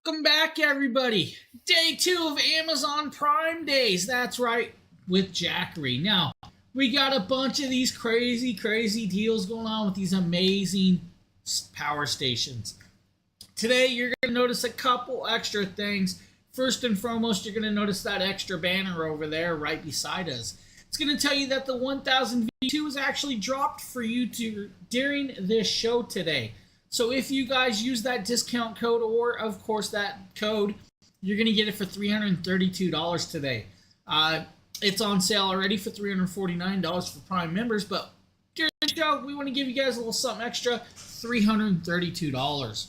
Welcome back, everybody. Day 2 of Amazon Prime Days. That's right, with Jackery. Now, we got a bunch of these crazy deals going on with these amazing power stations. Today, you're going to notice a couple extra things. First and foremost, you're going to notice that extra banner over there right beside us. It's going to tell you that the 1000 V2 is actually dropped for you during this show today. So if you guys use that discount code, or of course that code, you're going to get it for $332 today. It's on sale already for $349 for Prime members, but during the show, we want to give you guys a little something extra, $332.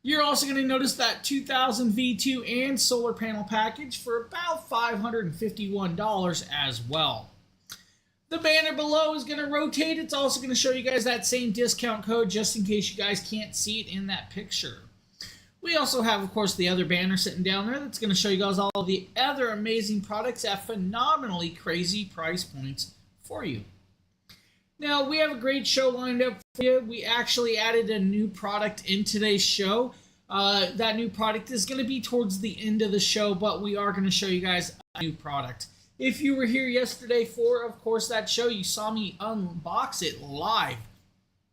You're also going to notice that 2000 V2 and solar panel package for about $551 as well. The banner below is going to rotate. It's also going to show you guys that same discount code just in case you guys can't see it in that picture. We also have, of course, the other banner sitting down there that's going to show you guys all the other amazing products at phenomenally crazy price points for you. Now, we have a great show lined up for you. We actually added a new product in today's show. That new product is going to be towards the end of the show, but we are going to show you guys a new product. If you were here yesterday for, of course, that show, you saw me unbox it live.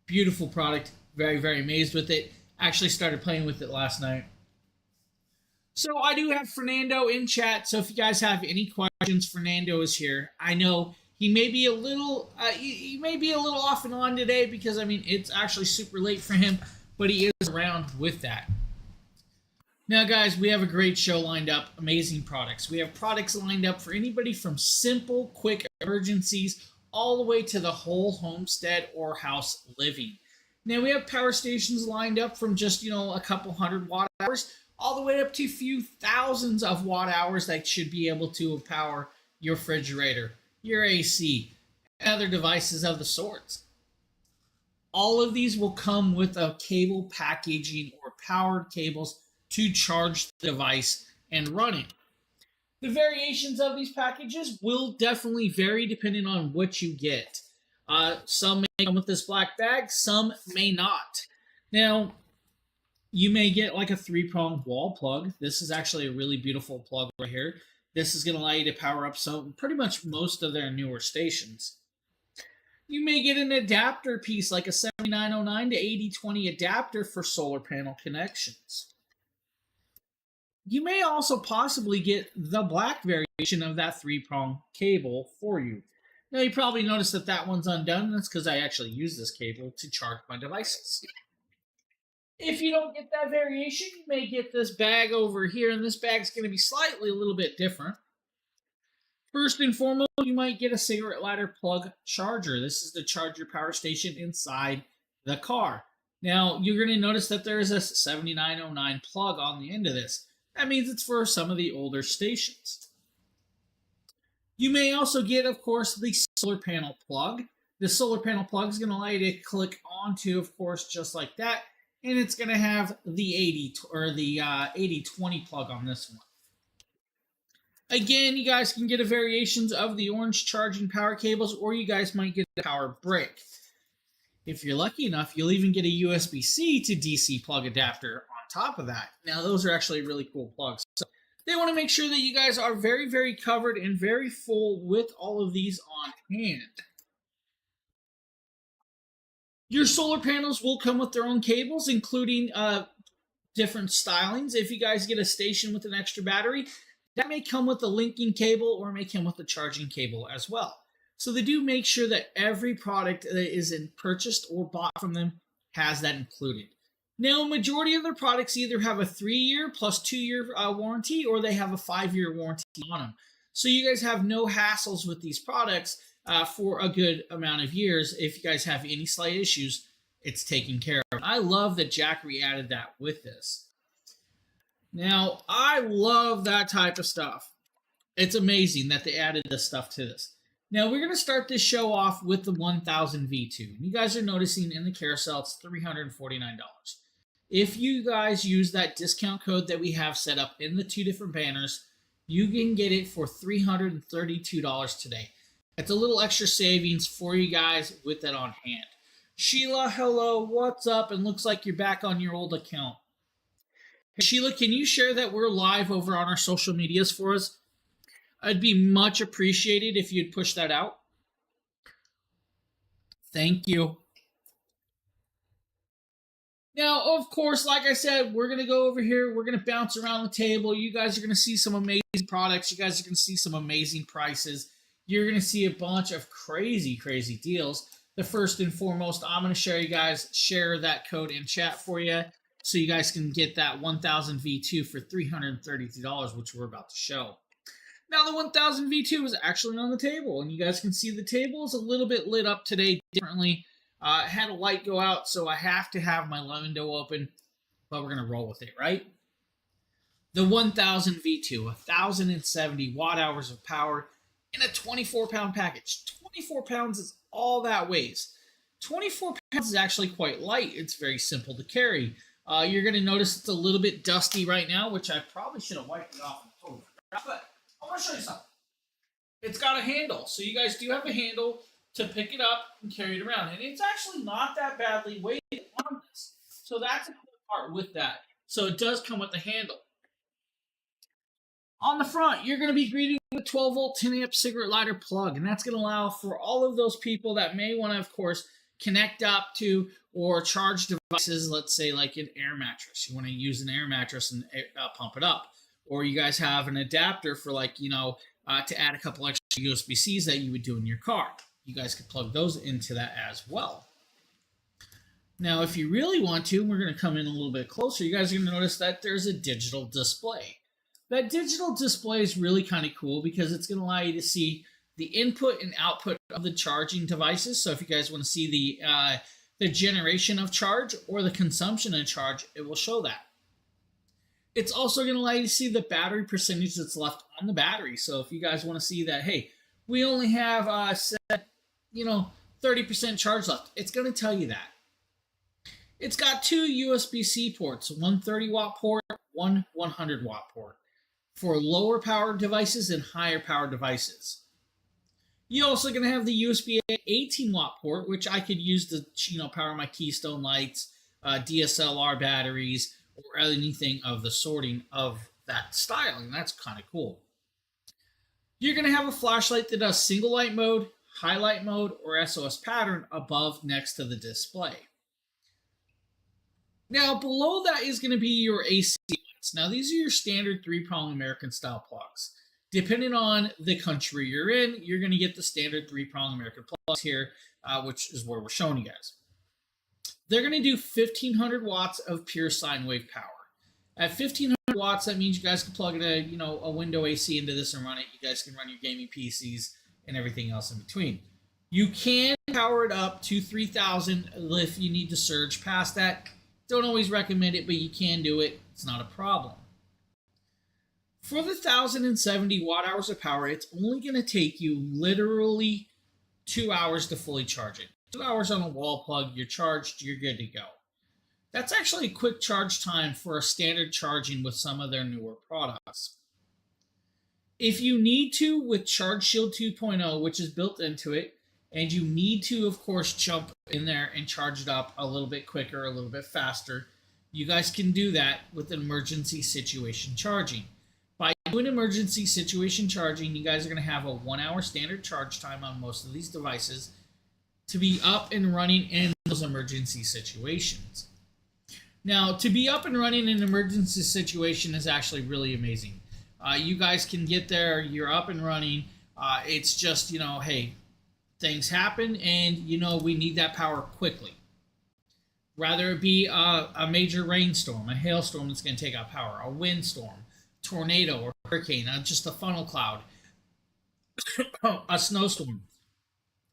Beautiful product. Very amazed with it. Actually started playing with it last night. So I do have Fernando in chat, so if you guys have any questions, Fernando is here. I know he may be a little off and on today because, I mean, it's actually super late for him, but he is around with that. Now, guys, we have a great show lined up. Amazing products. We have products lined up for anybody from simple, quick emergencies all the way to the whole homestead or house living. Now, we have power stations lined up from just, a couple hundred watt hours all the way up to a few thousands of watt hours that should be able to power your refrigerator, your AC, and other devices of the sorts. All of these will come with a cable packaging or powered cables to charge the device and run it. The variations of these packages will definitely vary depending on what you get. Some may come with this black bag, some may not. Now, you may get like a 3-pronged wall plug. This is actually a really beautiful plug right here. This is going to allow you to power up pretty much most of their newer stations. You may get an adapter piece like a 7909 to 8020 adapter for solar panel connections. You may also possibly get the black variation of that 3-prong cable for you. Now, you probably noticed that that one's undone. That's because I actually use this cable to charge my devices. If you don't get that variation, you may get this bag over here, and this bag's going to be slightly a little bit different. First and foremost, you might get a cigarette lighter plug charger. This is to charge your power station inside the car. Now, you're going to notice that there is a 7909 plug on the end of this. That means it's for some of the older stations. You may also get, of course, the solar panel plug. The solar panel plug is going to allow you to click onto, of course, just like that. And it's going to have the 8020 plug on this one. Again, you guys can get a variations of the orange charging power cables, or you guys might get a power brick. If you're lucky enough, you'll even get a USB-C to DC plug adapter on top of that. Now, those are actually really cool plugs. So they want to make sure that you guys are very covered and very full with all of these on hand. Your solar panels will come with their own cables, including different stylings. If you guys get a station with an extra battery, that may come with a linking cable or may come with a charging cable as well. So they do make sure that every product that is purchased or bought from them has that included. Now, a majority of their products either have a 3-year plus 2-year warranty, or they have a 5-year warranty on them. So you guys have no hassles with these products for a good amount of years. If you guys have any slight issues, it's taken care of. I love that Jackery added that with this. Now, I love that type of stuff. It's amazing that they added this stuff to this. Now, we're going to start this show off with the 1000 V2. You guys are noticing in the carousel, it's $349. If you guys use that discount code that we have set up in the 2 different banners, you can get it for $332 today. That's a little extra savings for you guys with that on hand. Sheila, hello, what's up? And looks like you're back on your old account. Hey, Sheila, can you share that we're live over on our social medias for us? I'd be much appreciated if you'd push that out. Thank you. Now, of course, like I said, we're going to go over here. We're going to bounce around the table. You guys are going to see some amazing products. You guys are going to see some amazing prices. You're going to see a bunch of crazy, crazy deals. The first and foremost, I'm going to share that code in chat for you so you guys can get that 1000 V2 for $332, which we're about to show. Now, the 1000 V2 is actually on the table, and you guys can see the table is a little bit lit up today differently. I had a light go out, so I have to have my window open, but we're going to roll with it, right? The 1000 V2, 1,070 watt hours of power in a 24-pound package. 24 pounds is all that weighs. 24 pounds is actually quite light. It's very simple to carry. You're going to notice it's a little bit dusty right now, which I probably should have wiped it off. But I want to show you something. It's got a handle, so you guys do have a handle to pick it up and carry it around. And it's actually not that badly weighted on this. So that's a cool part with that. So it does come with the handle. On the front, you're going to be greeted with a 12-volt 10-amp cigarette lighter plug. And that's going to allow for all of those people that may want to, of course, connect up to or charge devices, let's say like an air mattress. You want to use an air mattress and pump it up. Or you guys have an adapter for to add a couple extra USB-Cs that you would do in your car. You guys could plug those into that as well. Now, if you really want to, we're going to come in a little bit closer. You guys are going to notice that there's a digital display. That digital display is really kind of cool because it's going to allow you to see the input and output of the charging devices. So if you guys want to see the generation of charge or the consumption of charge, it will show that. It's also going to allow you to see the battery percentage that's left on the battery. So if you guys want to see that, hey, we only have 30% charge left, it's going to tell you that. It's got two USB-C ports, one 30-watt port, one 100-watt port for lower power devices and higher power devices. You're also going to have the USB 18-watt port, which I could use to power my Keystone lights, DSLR batteries, or anything of the sorting of that style, and that's kind of cool. You're going to have a flashlight that does single light mode, highlight mode, or SOS pattern above next to the display. Now, below that is going to be your AC lights. Now, these are your standard 3-prong American style plugs. Depending on the country you're in, you're going to get the standard 3-prong American plugs here, which is where we're showing you guys. They're going to do 1,500 watts of pure sine wave power. At 1,500 watts, that means you guys can plug in a window AC into this and run it. You guys can run your gaming PCs and everything else in between. You can power it up to 3,000 if you need to surge past that. Don't always recommend it, but you can do it. It's not a problem. For the 1,070 watt hours of power, it's only going to take you literally 2 hours to fully charge it. 2 hours on a wall plug, you're charged, you're good to go. That's actually a quick charge time for a standard charging with some of their newer products. If you need to, with Charge Shield 2.0, which is built into it, and you need to, of course, jump in there and charge it up a little bit quicker, a little bit faster, you guys can do that with emergency situation charging. By doing emergency situation charging, you guys are going to have a 1 hour standard charge time on most of these devices to be up and running in those emergency situations. Now, to be up and running in an emergency situation is actually really amazing. You guys can get there, you're up and running. It's just, hey, things happen and, we need that power quickly. Rather it be a major rainstorm, a hailstorm that's going to take out power, a windstorm, tornado or hurricane, just a funnel cloud, a snowstorm.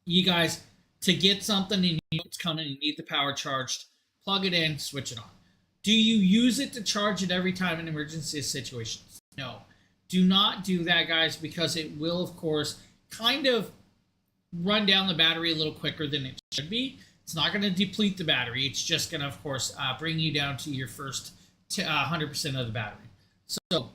You guys, to get something and you know it's coming, you need the power charged, plug it in, switch it on. Do you use it to charge it every time in emergency situations? No. Do not do that, guys, because it will, of course, kind of run down the battery a little quicker than it should be. It's not going to deplete the battery. It's just going to, of course, bring you down to your first 100% of the battery. So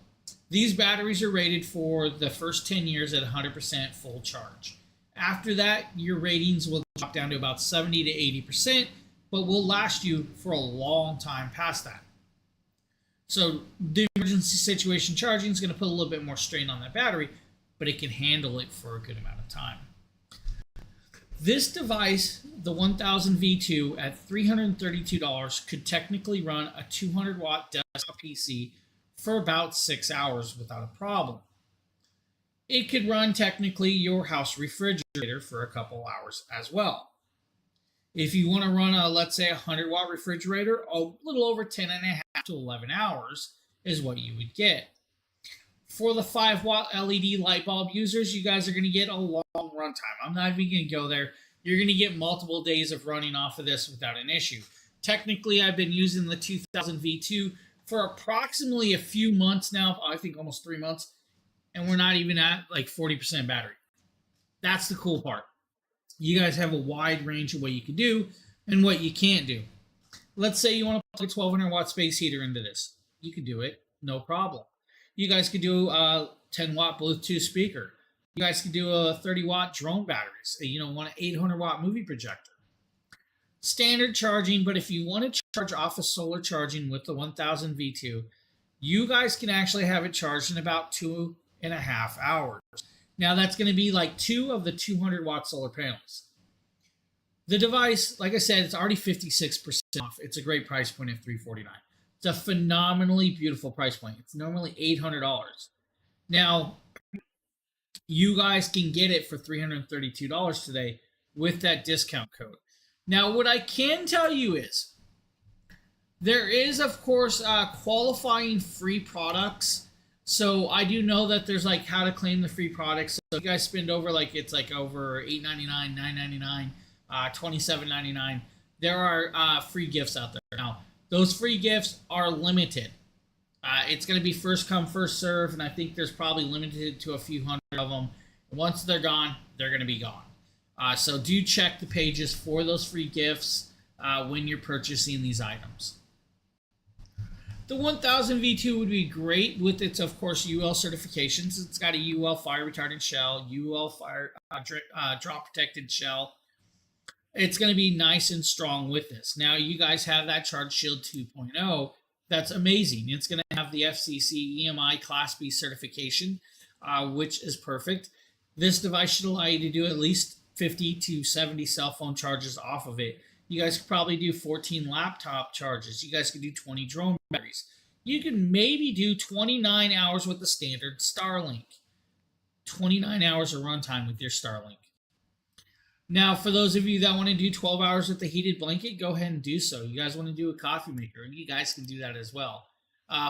these batteries are rated for the first 10 years at 100% full charge. After that, your ratings will drop down to about 70 to 80%, but will last you for a long time past that. So the emergency situation charging is going to put a little bit more strain on that battery, but it can handle it for a good amount of time. This device, the 1000 V2 at $332, could technically run a 200 watt desktop PC for about 6 hours without a problem. It could run technically your house refrigerator for a couple hours as well. If you want to run a, let's say, 100 watt refrigerator, a little over 10.5 to 11 hours is what you would get. For the 5 watt LED light bulb users, you guys are going to get a long runtime. I'm not even going to go there. You're going to get multiple days of running off of this without an issue. Technically, I've been using the 2000 V2 for approximately a few months now, I think almost 3 months, and we're not even at like 40% battery. That's the cool part. You guys have a wide range of what you can do and what you can't do. Let's say you want to plug a 1200 watt space heater into this. You can do it, no problem. You guys could do a 10 watt Bluetooth speaker. You guys could do a 30 watt drone batteries. You know, want an 800 watt movie projector. Standard charging, but if you want to charge off of solar charging with the 1000 V2, you guys can actually have it charged in about 2.5 hours. Now that's going to be like 2 of the 200 watt solar panels. The device, like I said, it's already 56% off. It's a great price point at $349. It's a phenomenally beautiful price point. It's normally $800. Now, you guys can get it for $332 today with that discount code. Now, what I can tell you is there is, of course, qualifying free products. So I do know that there's like how to claim the free products. So if you guys spend over it's over $8.99, $9.99, $27.99. There are free gifts out there. Now, those free gifts are limited. It's going to be first come, first serve, and I think there's probably limited to a few hundred of them. Once they're gone, they're going to be gone. So do check the pages for those free gifts when you're purchasing these items. The 1000 V2 would be great with its, of course, UL certifications. It's got a UL fire retardant shell, UL fire drop protected shell. It's going to be nice and strong with this. Now, you guys have that Charge Shield 2.0. That's amazing. It's going to have the FCC EMI Class B certification, which is perfect. This device should allow you to do at least 50 to 70 cell phone charges off of it. You guys could probably do 14 laptop charges. You guys could do 20 drone batteries. You can maybe do 29 hours with the standard Starlink. 29 hours of runtime with your Starlink. Now, for those of you that want to do 12 hours with the heated blanket, go ahead and do so. You guys want to do a coffee maker, and you guys can do that as well.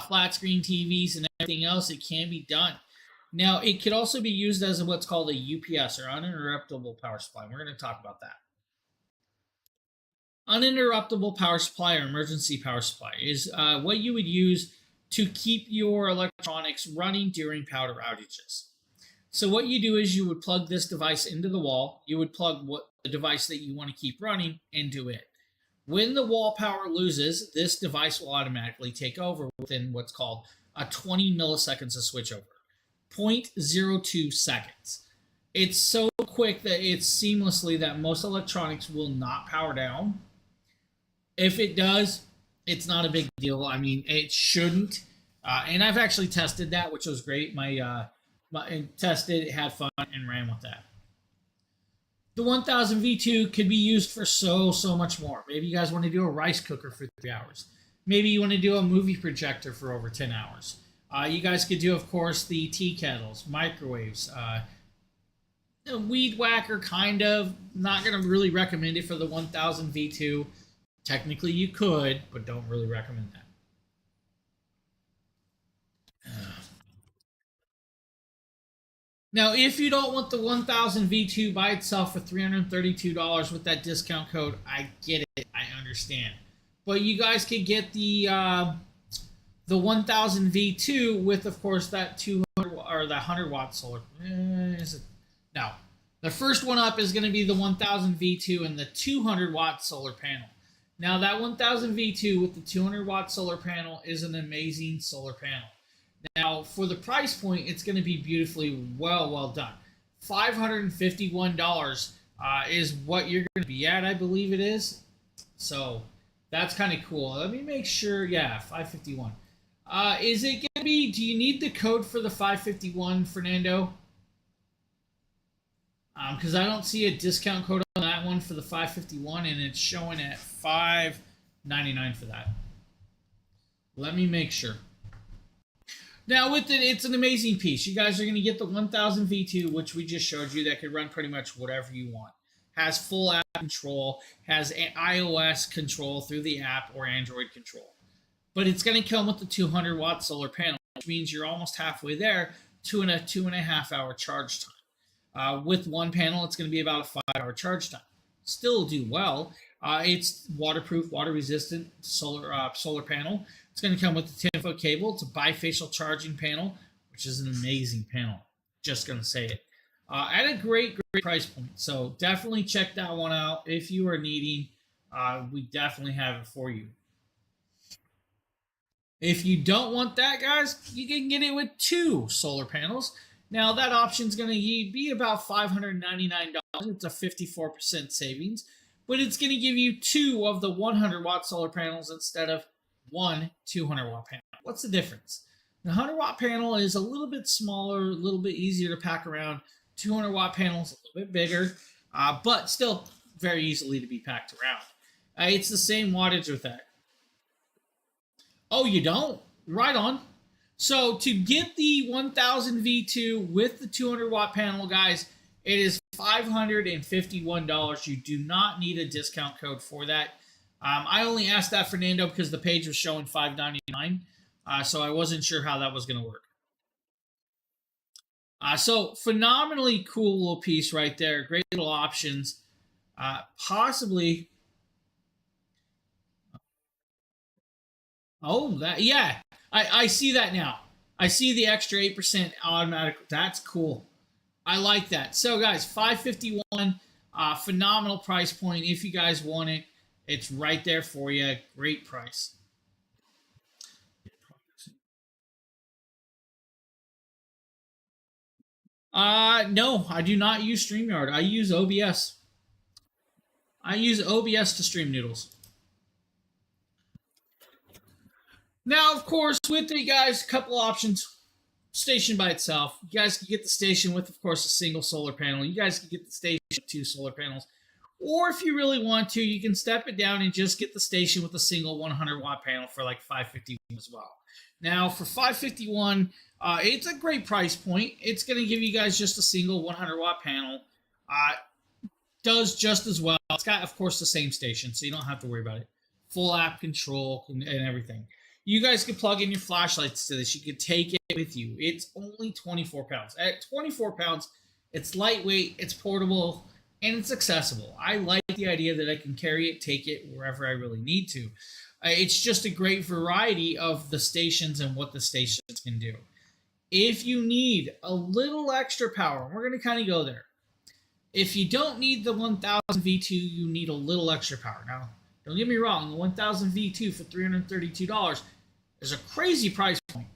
Flat screen TVs and everything else, it can be done. Now, it could also be used as what's called a UPS, or uninterruptible power supply. We're going to talk about that. Uninterruptible power supply or emergency power supply is what you would use to keep your electronics running during power outages. So what you do is you would plug this device into the wall. You would plug the device that you want to keep running into it. When the wall power loses, this device will automatically take over within what's called a 20 milliseconds of switchover. 0.02 seconds. It's so quick that it's seamlessly that most electronics will not power down. If it does, it's not a big deal. I mean, it shouldn't. And I've actually tested that, which was great. Tested, had fun, and ran with that. The 1000 V2 could be used for so much more. Maybe you guys want to do a rice cooker for 3 hours. Maybe you want to do a movie projector for over 10 hours. You guys could do, of course, the tea kettles, microwaves, a weed whacker, kind of. Not going to really recommend it for the 1000 V2. Technically, you could, but don't really recommend that. Now, if you don't want the 1000 V2 by itself for $332 with that discount code, I get it. I understand. But you guys could get the 1000 V2 with, of course, that 200 or the 100 watt solar. No, the first one up is going to be the 1000 V2 and the 200 watt solar panel. Now, that 1000 V2 with the 200 watt solar panel is an amazing solar panel. Now, for the price point, it's going to be beautifully well done. $551 is what you're going to be at, I believe it is. So that's kind of cool. Let me make sure. Yeah, $551. Is it going to be, do you need the code for the 551, Fernando? Because I don't see a discount code on that one for the 551, and it's showing at 599 for that. Let me make sure. Now, with it, it's an amazing piece. You guys are going to get the 1000 V2, which we just showed you, that could run pretty much whatever you want. Has full app control, has iOS control through the app or Android control. But it's going to come with the 200-watt solar panel, which means you're almost halfway there to a 2.5 hour charge time. With one panel, it's going to be about a 5 hour charge time. Still do well. It's waterproof, water resistant solar panel. It's going to come with a 10-foot cable. It's a bifacial charging panel, which is an amazing panel. Just going to say it. At a great price point. So definitely check that one out if you are needing. We definitely have it for you. If you don't want that, guys, you can get it with 2 solar panels. Now, that option is going to be about $599. It's a 54% savings. But it's going to give you 2 of the 100-watt solar panels instead of one 200-watt panel. What's the difference? The 100-watt panel is a little bit smaller, a little bit easier to pack around. 200-watt panel is a little bit bigger, but still very easily to be packed around. It's the same wattage with that. Oh, you don't? Right on. So to get the 1000 V2 with the 200-watt panel, guys, it is $551. You do not need a discount code for that. I only asked that, Fernando, because the page was showing $599, so I wasn't sure how that was going to work. So phenomenally cool little piece right there. Great little options. Possibly. Oh, that, yeah. I see that now. I see the extra 8% automatic. That's cool. I like that. So, guys, $551, phenomenal price point. If you guys want it, it's right there for you. Great price. No, I do not use StreamYard. I use OBS. I use OBS to stream noodles. Now, of course, with you guys, a couple options. Station by itself. You guys can get the station with, of course, a single solar panel. You guys can get the station with 2 solar panels. Or if you really want to, you can step it down and just get the station with a single 100-watt panel for like $551 as well. Now, for $551, it's a great price point. It's going to give you guys just a single 100-watt panel. Does just as well. It's got, of course, the same station, so you don't have to worry about it. Full app control and everything. You guys can plug in your flashlights to this. You can take it with you. It's only 24 pounds. At 24 pounds, it's lightweight, it's portable, and it's accessible. I like the idea that I can carry it, take it wherever I really need to. It's just a great variety of the stations and what the stations can do. If you need a little extra power, we're going to kind of go there. If you don't need the 1000 V2, you need a little extra power. Now, don't get me wrong, the 1000 V2 for $332 is a crazy price point.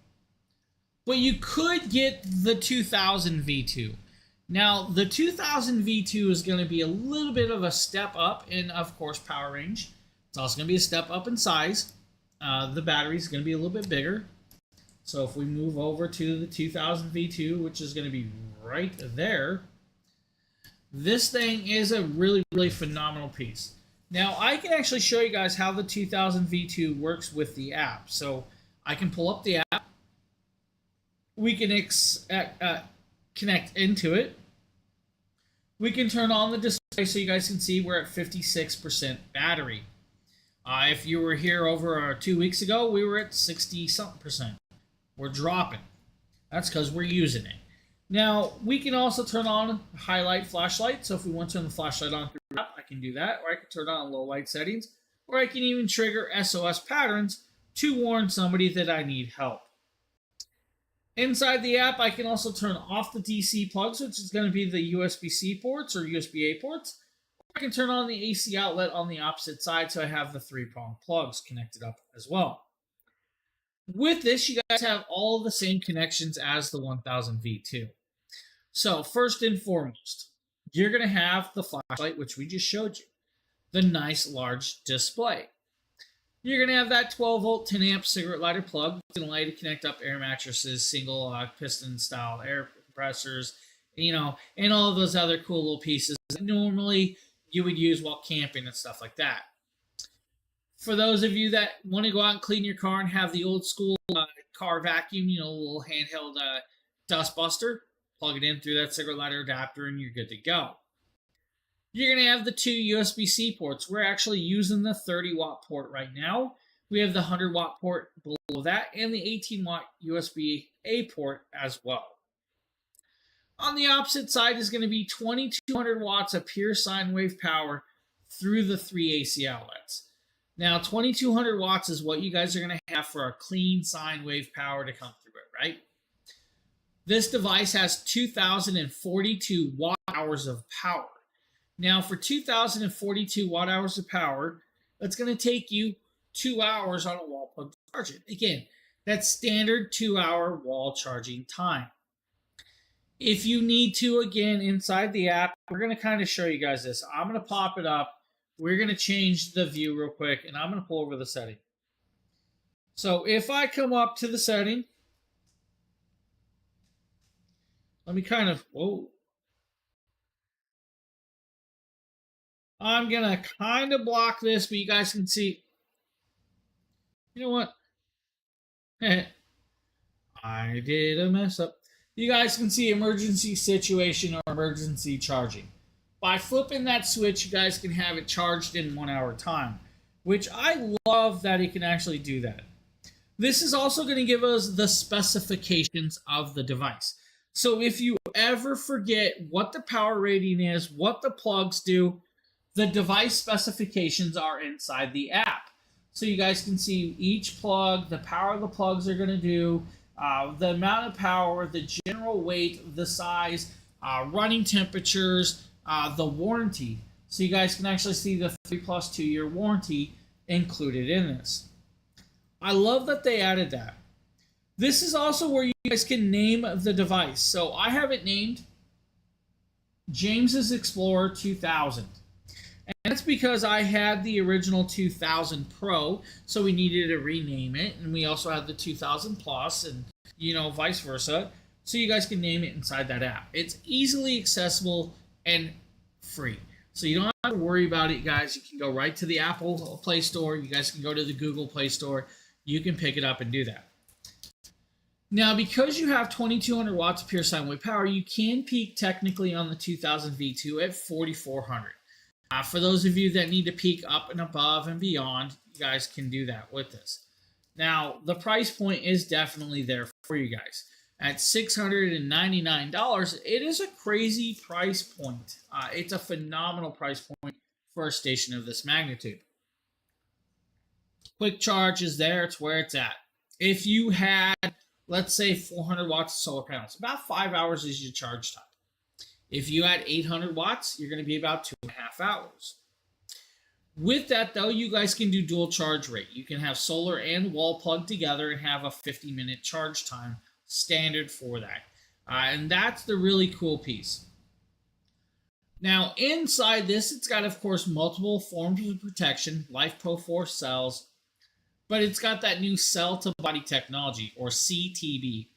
But you could get the 2000 V2. Now, the 2000 V2 is going to be a little bit of a step up in, of course, power range. It's also going to be a step up in size. The battery is going to be a little bit bigger. So if we move over to the 2000 V2, which is going to be right there, this thing is a really, really phenomenal piece. Now, I can actually show you guys how the 2000 V2 works with the app. So I can pull up the app. We can connect into it. We can turn on the display so you guys can see we're at 56% battery. If you were here over 2 weeks ago, we were at 60-something percent. We're dropping. That's because we're using it. Now, we can also turn on highlight flashlight. So if we want to turn the flashlight on through the app, I can do that. Or I can turn on low light settings. Or I can even trigger SOS patterns to warn somebody that I need help. Inside the app, I can also turn off the DC plugs, which is going to be the USB-C ports or USB-A ports. I can turn on the AC outlet on the opposite side, so I have the 3-prong plugs connected up as well. With this, you guys have all the same connections as the 1000 V2. So first and foremost, you're going to have the flashlight, which we just showed you. The nice large display. You're going to have that 12-volt 10-amp cigarette lighter plug. It's going to allow you to connect up air mattresses, single piston style air compressors, and all of those other cool little pieces that normally you would use while camping and stuff like that. For those of you that want to go out and clean your car and have the old school car vacuum, little handheld dust buster, plug it in through that cigarette lighter adapter and you're good to go. You're going to have the two USB-C ports. We're actually using the 30-watt port right now. We have the 100-watt port below that and the 18-watt USB-A port as well. On the opposite side is going to be 2200 watts of pure sine wave power through the 3 AC outlets. Now, 2200 watts is what you guys are going to have for a clean sine wave power to come through it, right? This device has 2042 watt hours of power. Now, for 2042 watt hours of power, that's going to take you 2 hours on a wall plug to charge it. Again, that's standard 2-hour wall charging time. If you need to, again, inside the app, we're going to kind of show you guys this. I'm going to pop it up. We're going to change the view real quick, and I'm going to pull over the setting. So if I come up to the setting, let me kind of, I'm going to kind of block this, but you guys can see. You know what? I did a mess up. You guys can see emergency situation or emergency charging. By flipping that switch, you guys can have it charged in 1 hour time, which I love that it can actually do that. This is also going to give us the specifications of the device. So if you ever forget what the power rating is, what the plugs do, the device specifications are inside the app. So you guys can see each plug, the power the plugs are going to do, the amount of power, the general weight, the size, running temperatures, the warranty. So you guys can actually see the 3+ 2 year warranty included in this. I love that they added that. This is also where you guys can name the device. So I have it named James's Explorer 2000. And that's because I had the original 2000 Pro, so we needed to rename it. And we also had the 2000 Plus and, vice versa. So you guys can name it inside that app. It's easily accessible and free. So you don't have to worry about it, guys. You can go right to the Apple Play Store. You guys can go to the Google Play Store. You can pick it up and do that. Now, because you have 2200 watts of pure sine wave power, you can peak technically on the 2000 V2 at 4400. For those of you that need to peak up and above and beyond, you guys can do that with this. Now, the price point is definitely there for you guys. At $699, it is a crazy price point. It's a phenomenal price point for a station of this magnitude. Quick charge is there. It's where it's at. If you had, let's say, 400 watts of solar panels, about 5 hours is your charge time. If you had 800 watts, you're going to be about 2.5 hours. With that, though, you guys can do dual charge rate. You can have solar and wall plugged together and have a 50-minute charge time standard for that. And that's the really cool piece. Now, inside this, it's got, of course, multiple forms of protection, Life Pro 4 cells, but it's got that new cell-to-body technology, or CTB.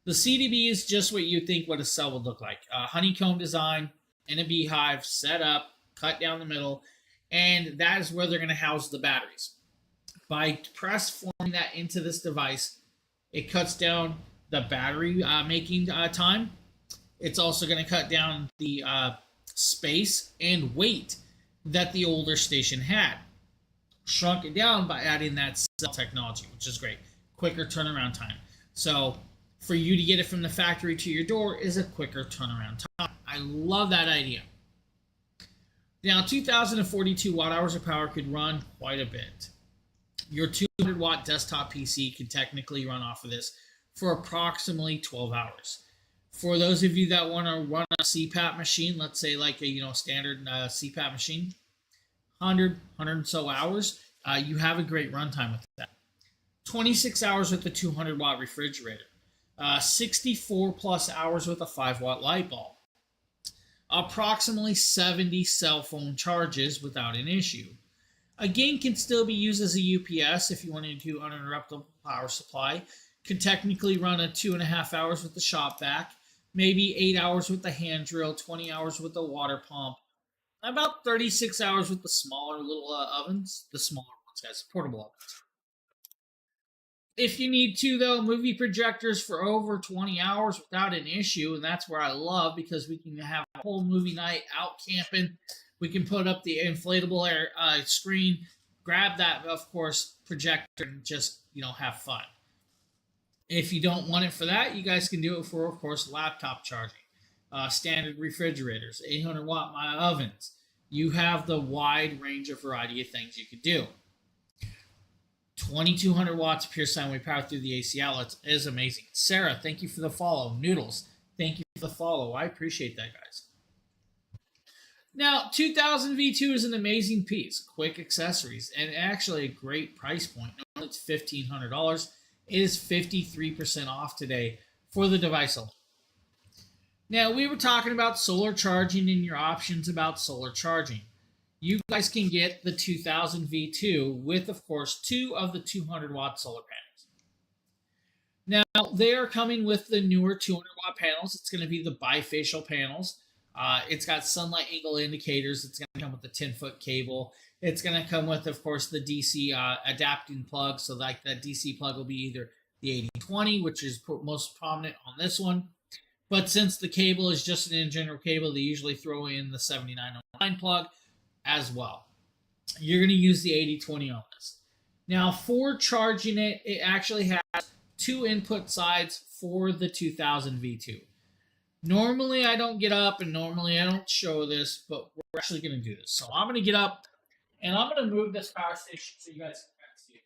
The CTB is just what you think what a cell would look like. A honeycomb design in a beehive, set up, cut down the middle, and that is where they're going to house the batteries. By press forming that into this device, it cuts down the battery making time. It's also going to cut down the space and weight that the older station had. Shrunk it down by adding that cell technology, which is great. Quicker turnaround time. So for you to get it from the factory to your door is a quicker turnaround time. I love that idea. Now, 2042 watt hours of power could run quite a bit. Your 200 watt desktop PC can technically run off of this for approximately 12 hours. For those of you that want to run a CPAP machine, let's say like a standard CPAP machine, 100 and so hours, you have a great runtime with that. 26 hours with the 200 watt refrigerator. 64 plus hours with a 5 watt light bulb. Approximately 70 cell phone charges without an issue. Again, can still be used as a UPS if you wanted to do uninterruptible power supply. Could technically run a 2.5 hours with the shop vac, maybe 8 hours with the hand drill, 20 hours with the water pump, about 36 hours with the smaller little ovens, the smaller ones, guys, portable ovens. If you need to, though, movie projectors for over 20 hours without an issue, and that's where I love because we can have a whole movie night out camping. We can put up the inflatable screen, grab that, of course, projector, and just have fun. If you don't want it for that, you guys can do it for, of course, laptop charging, standard refrigerators, 800-watt ovens. You have the wide range of variety of things you could do. 2,200 watts pure sine wave power through the AC outlets is amazing. Sarah, thank you for the follow. Noodles, thank you for the follow. I appreciate that, guys. Now, 2000 V2 is an amazing piece. Quick accessories and actually a great price point. Normally it's $1,500. It is 53% off today for the device alone. Now, we were talking about solar charging and your options about solar charging. You guys can get the 2000 V2 with, of course, 2 of the 200-watt solar panels. Now, they are coming with the newer 200-watt panels. It's going to be the bifacial panels. It's got sunlight angle indicators. It's going to come with the 10-foot cable. It's going to come with, of course, the DC adapting plug. So like that DC plug will be either the 8020, which is most prominent on this one. But since the cable is just an in-general cable, they usually throw in the 7909 plug as well. You're going to use the 8020 on this. Now, for charging it, it actually has 2 input sides for the 2000 V2. Normally, I don't get up, and normally I don't show this, but we're actually going to do this. So I'm going to get up, and I'm going to move this power station so you guys can see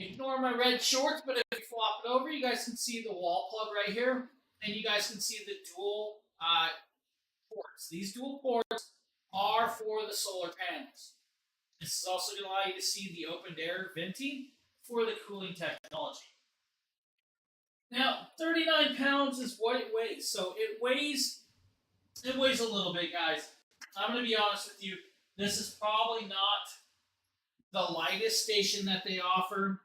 it. Ignore my red shorts, but if you flop it over, you guys can see the wall plug right here, and you guys can see the dual ports. These dual ports are for the solar panels. This is also going to allow you to see the open air venting for the cooling technology. Now, 39 pounds is what it weighs. So it weighs a little bit, guys. I'm going to be honest with you. This is probably not the lightest station that they offer,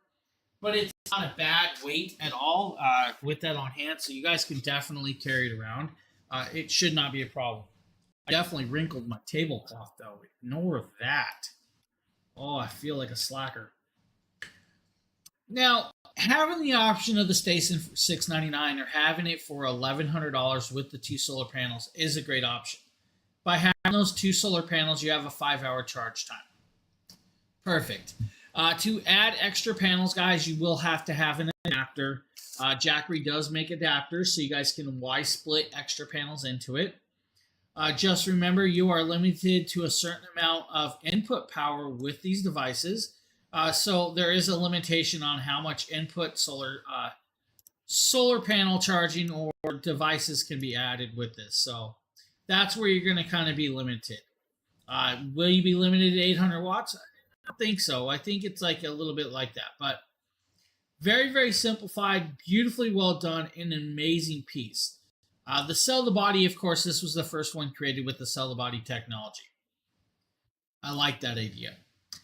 but it's not a bad weight at all with that on hand. So you guys can definitely carry it around. It should not be a problem. I definitely wrinkled my tablecloth, though. Ignore that. Oh, I feel like a slacker. Now, having the option of the station for $699 or having it for $1,100 with the 2 solar panels is a great option. By having those 2 solar panels, you have a 5-hour charge time. Perfect. To add extra panels, guys, you will have to have an adapter. Jackery does make adapters, so you guys can Y-split extra panels into it. Just remember, you are limited to a certain amount of input power with these devices. So there is a limitation on how much input solar panel charging or devices can be added with this. So that's where you're going to kind of be limited. Will you be limited to 800 watts? I don't think so. I think it's like a little bit like that. But very, very simplified, beautifully well done, and an amazing piece. The cell to body, of course, this was the first one created with the cell to body technology. I like that idea.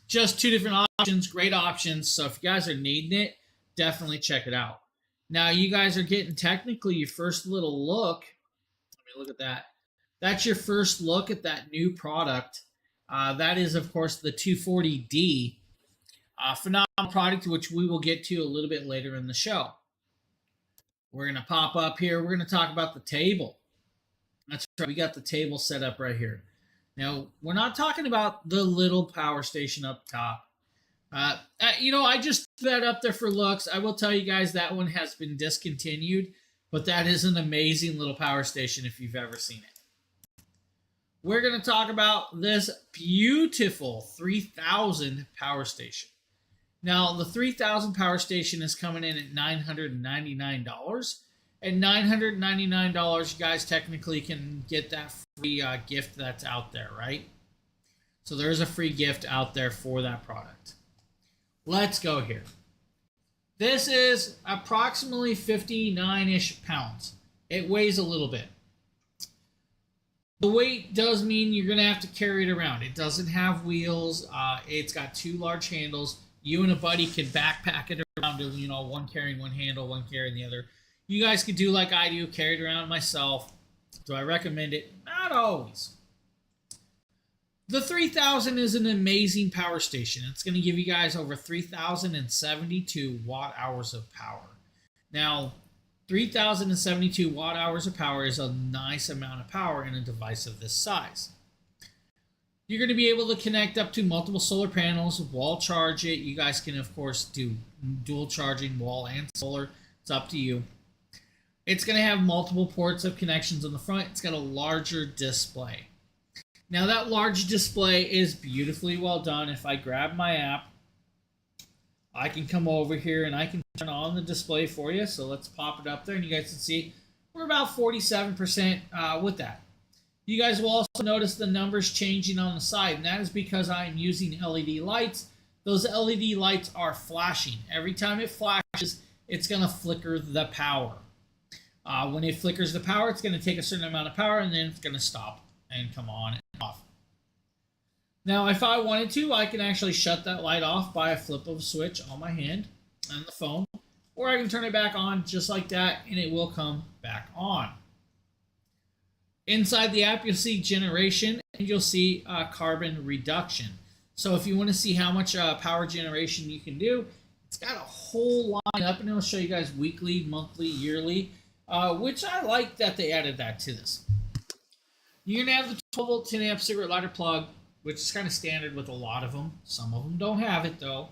Just 2 different options, great options. So if you guys are needing it, definitely check it out. Now you guys are getting technically your first little look. Let me look at that. That's your first look at that new product. That is, of course, the 240D. Phenomenal product, which we will get to a little bit later in the show. We're going to pop up here. We're going to talk about the table. That's right. We got the table set up right here. Now, we're not talking about the little power station up top. I just threw that up there for looks. I will tell you guys that one has been discontinued, but that is an amazing little power station if you've ever seen it. We're going to talk about this beautiful 3000 power station. Now, the 3000 power station is coming in at $999. At $999, you guys technically can get that free gift that's out there, right? So there's a free gift out there for that product. Let's go here. This is approximately 59-ish pounds. It weighs a little bit. The weight does mean you're going to have to carry it around. It doesn't have wheels. It's got two large handles. You and a buddy can backpack it around, one carrying one handle, one carrying the other. You guys could do like I do, carry it around myself. Do I recommend it? Not always. The 3000 is an amazing power station. It's going to give you guys over 3072 watt hours of power. Now, 3072 watt hours of power is a nice amount of power in a device of this size. You're going to be able to connect up to multiple solar panels, wall charge it. You guys can, of course, do dual charging, wall and solar. It's up to you. It's going to have multiple ports of connections on the front. It's got a larger display. Now, that large display is beautifully well done. If I grab my app, I can come over here and I can turn on the display for you. So let's pop it up there and you guys can see we're about 47% with that. You guys will also notice the numbers changing on the side, and that is because I'm using LED lights. Those LED lights are flashing. Every time it flashes, it's going to flicker the power. When it flickers the power, it's going to take a certain amount of power, and then it's going to stop and come on and off. Now, if I wanted to, I can actually shut that light off by a flip of a switch on my hand and the phone, or I can turn it back on just like that, and it will come back on. Inside the app, you'll see generation, and you'll see carbon reduction. So if you want to see how much power generation you can do, it's got a whole line up, and it'll show you guys weekly, monthly, yearly, which I like that they added that to this. You're going to have the 12-volt 10-amp cigarette lighter plug, which is kind of standard with a lot of them. Some of them don't have it, though.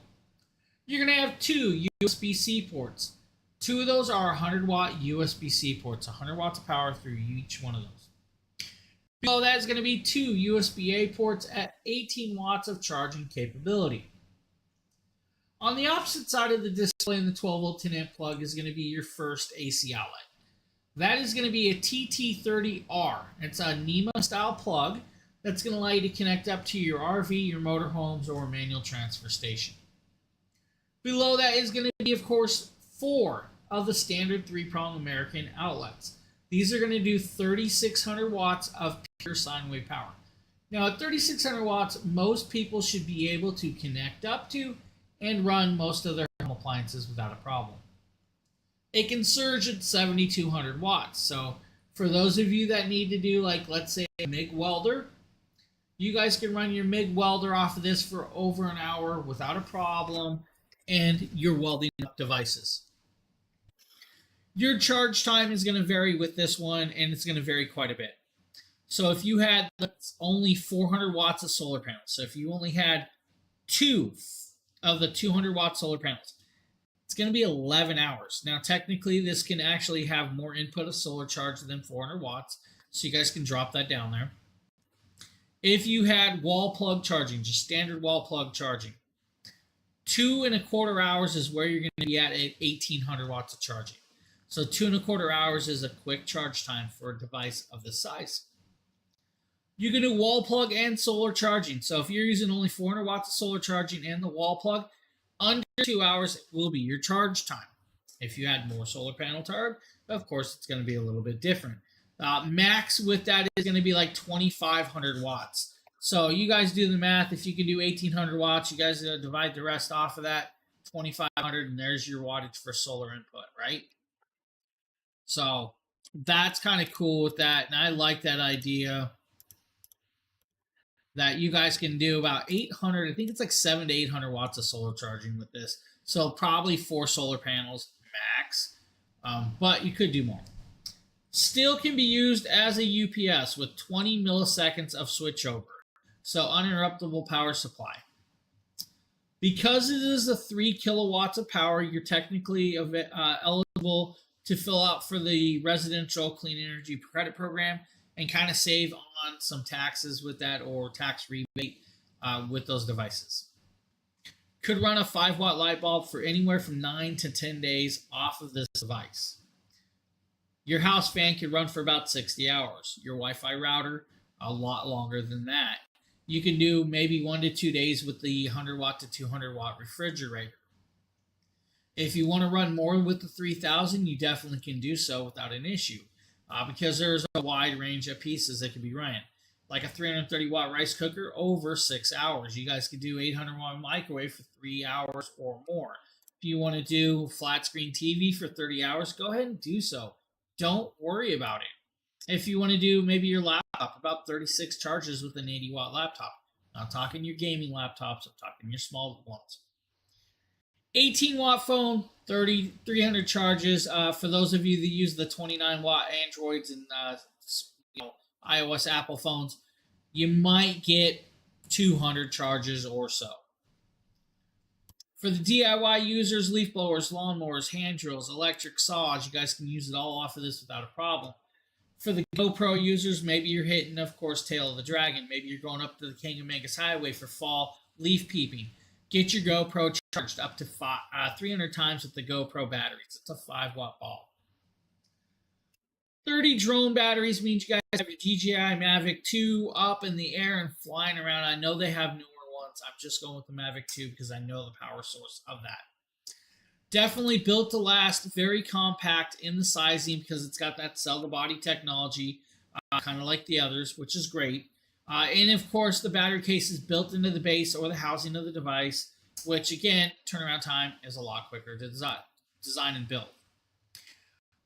You're going to have two USB-C ports. Two of those are 100-watt USB-C ports, 100 watts of power through each one of those. Below that is going to be two USB-A ports at 18 watts of charging capability. On the opposite side of the display in the 12-volt 10-amp plug is going to be your first AC outlet. That is going to be a TT30R. It's a NEMA-style plug that's going to allow you to connect up to your RV, your motorhomes, or manual transfer station. Below that is going to be, of course, 4 of the standard 3-prong American outlets. These are going to do 3,600 watts of pure sine wave power. Now, at 3,600 watts, most people should be able to connect up to and run most of their home appliances without a problem. It can surge at 7,200 watts. So, for those of you that need to do, like, let's say, a MIG welder, you guys can run your MIG welder off of this for over an hour without a problem, and you're welding up devices. Your charge time is going to vary with this one, and it's going to vary quite a bit. So if you had only 400 watts of solar panels, so if you only had 2 of the 200-watt solar panels, it's going to be 11 hours. Now, technically, this can actually have more input of solar charge than 400 watts, so you guys can drop that down there. If you had wall plug charging, just standard wall plug charging, 2.25 hours is where you're going to be at 1,800 watts of charging. So 2.25 hours is a quick charge time for a device of this size. You can do wall plug and solar charging. So if you're using only 400 watts of solar charging and the wall plug, under 2 hours will be your charge time. If you had more solar panel charge, of course, it's going to be a little bit different. Max with that is going to be like 2,500 watts. So you guys do the math. If you can do 1,800 watts, you guys divide the rest off of that, 2,500, and there's your wattage for solar input, right? So that's kind of cool with that, and I like that idea that you guys can do about 800, I think it's like 700 to 800 watts of solar charging with this. So probably 4 solar panels max, but you could do more. Still can be used as a UPS with 20 milliseconds of switchover, so uninterruptible power supply. Because it is a 3 kilowatts of power, you're technically eligible to fill out for the residential clean energy credit program and kind of save on some taxes with that or tax rebate with those devices. Could run a 5-watt light bulb for anywhere from 9 to 10 days off of this device. Your house fan could run for about 60 hours. Your Wi-Fi router, a lot longer than that. You can do maybe 1 to 2 days with the 100 watt to 200 watt refrigerator. If you want to run more with the 3000, you definitely can do so without an issue. because there's a wide range of pieces that can be ran. Like a 330-watt rice cooker over 6 hours. You guys could do 800-watt microwave for 3 hours or more. If you want to do flat screen TV for 30 hours, go ahead and do so. Don't worry about it. If you want to do maybe your laptop, about 36 charges with an 80-watt laptop. I'm not talking your gaming laptops, I'm talking your small ones. 18-watt phone, 300 charges. For those of you that use the 29-watt Androids and you know, iOS Apple phones, you might get 200 charges or so. For the DIY users, leaf blowers, lawnmowers, hand drills, electric saws, you guys can use it all off of this without a problem. For the GoPro users, maybe you're hitting, of course, Tail of the Dragon. Maybe you're going up to the King of Mangus Highway for fall leaf peeping. Get your GoPro charged up to 300 times with the GoPro batteries. It's a 5-watt ball. 30 drone batteries means you guys have your DJI Mavic 2 up in the air and flying around. I know they have newer ones. I'm just going with the Mavic 2 because I know the power source of that. Definitely built to last, very compact in the sizing because it's got that cell to body technology, kind of like the others, which is great. And of course, the battery case is built into the base or the housing of the device, which again, turnaround time is a lot quicker to design and build.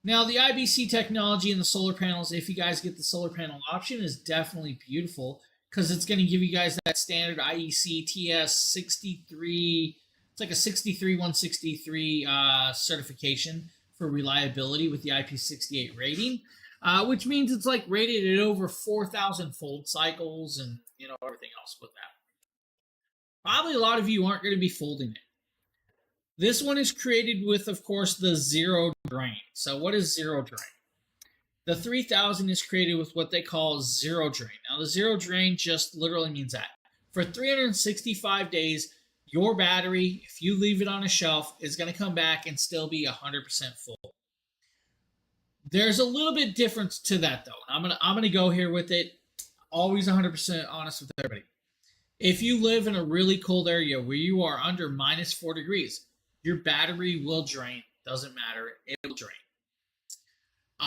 Now, the IBC technology in the solar panels, if you guys get the solar panel option, is definitely beautiful because it's going to give you guys that standard IEC TS 63. It's like a 63163 certification for reliability with the IP68 rating, which means it's like rated at over 4,000 fold cycles and everything else with that. Probably a lot of you aren't going to be folding it. This one is created with, of course, the zero drain. So what is zero drain? The 3000 is created with what they call zero drain. Now, the zero drain just literally means that for 365 days, your battery, if you leave it on a shelf, is going to come back and still be 100% full. There's a little bit difference to that, though. I'm gonna go here with it. Always 100% honest with everybody. If you live in a really cold area where you are under minus 4 degrees, your battery will drain. Doesn't matter. It will drain.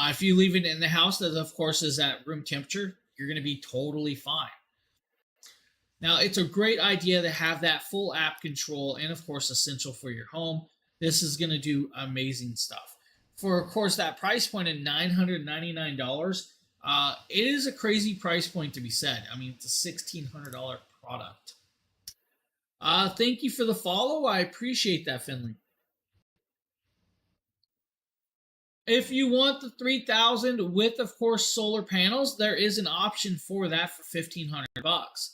If you leave it in the house that, of course, is at room temperature, you're going to be totally fine. Now, it's a great idea to have that full app control and, of course, essential for your home. This is going to do amazing stuff. For, of course, that price point of $999, it is a crazy price point to be said. I mean, it's a $1,600 product. Thank you for the follow. I appreciate that, Finley. If you want the 3000 with, of course, solar panels, there is an option for that for $1,500.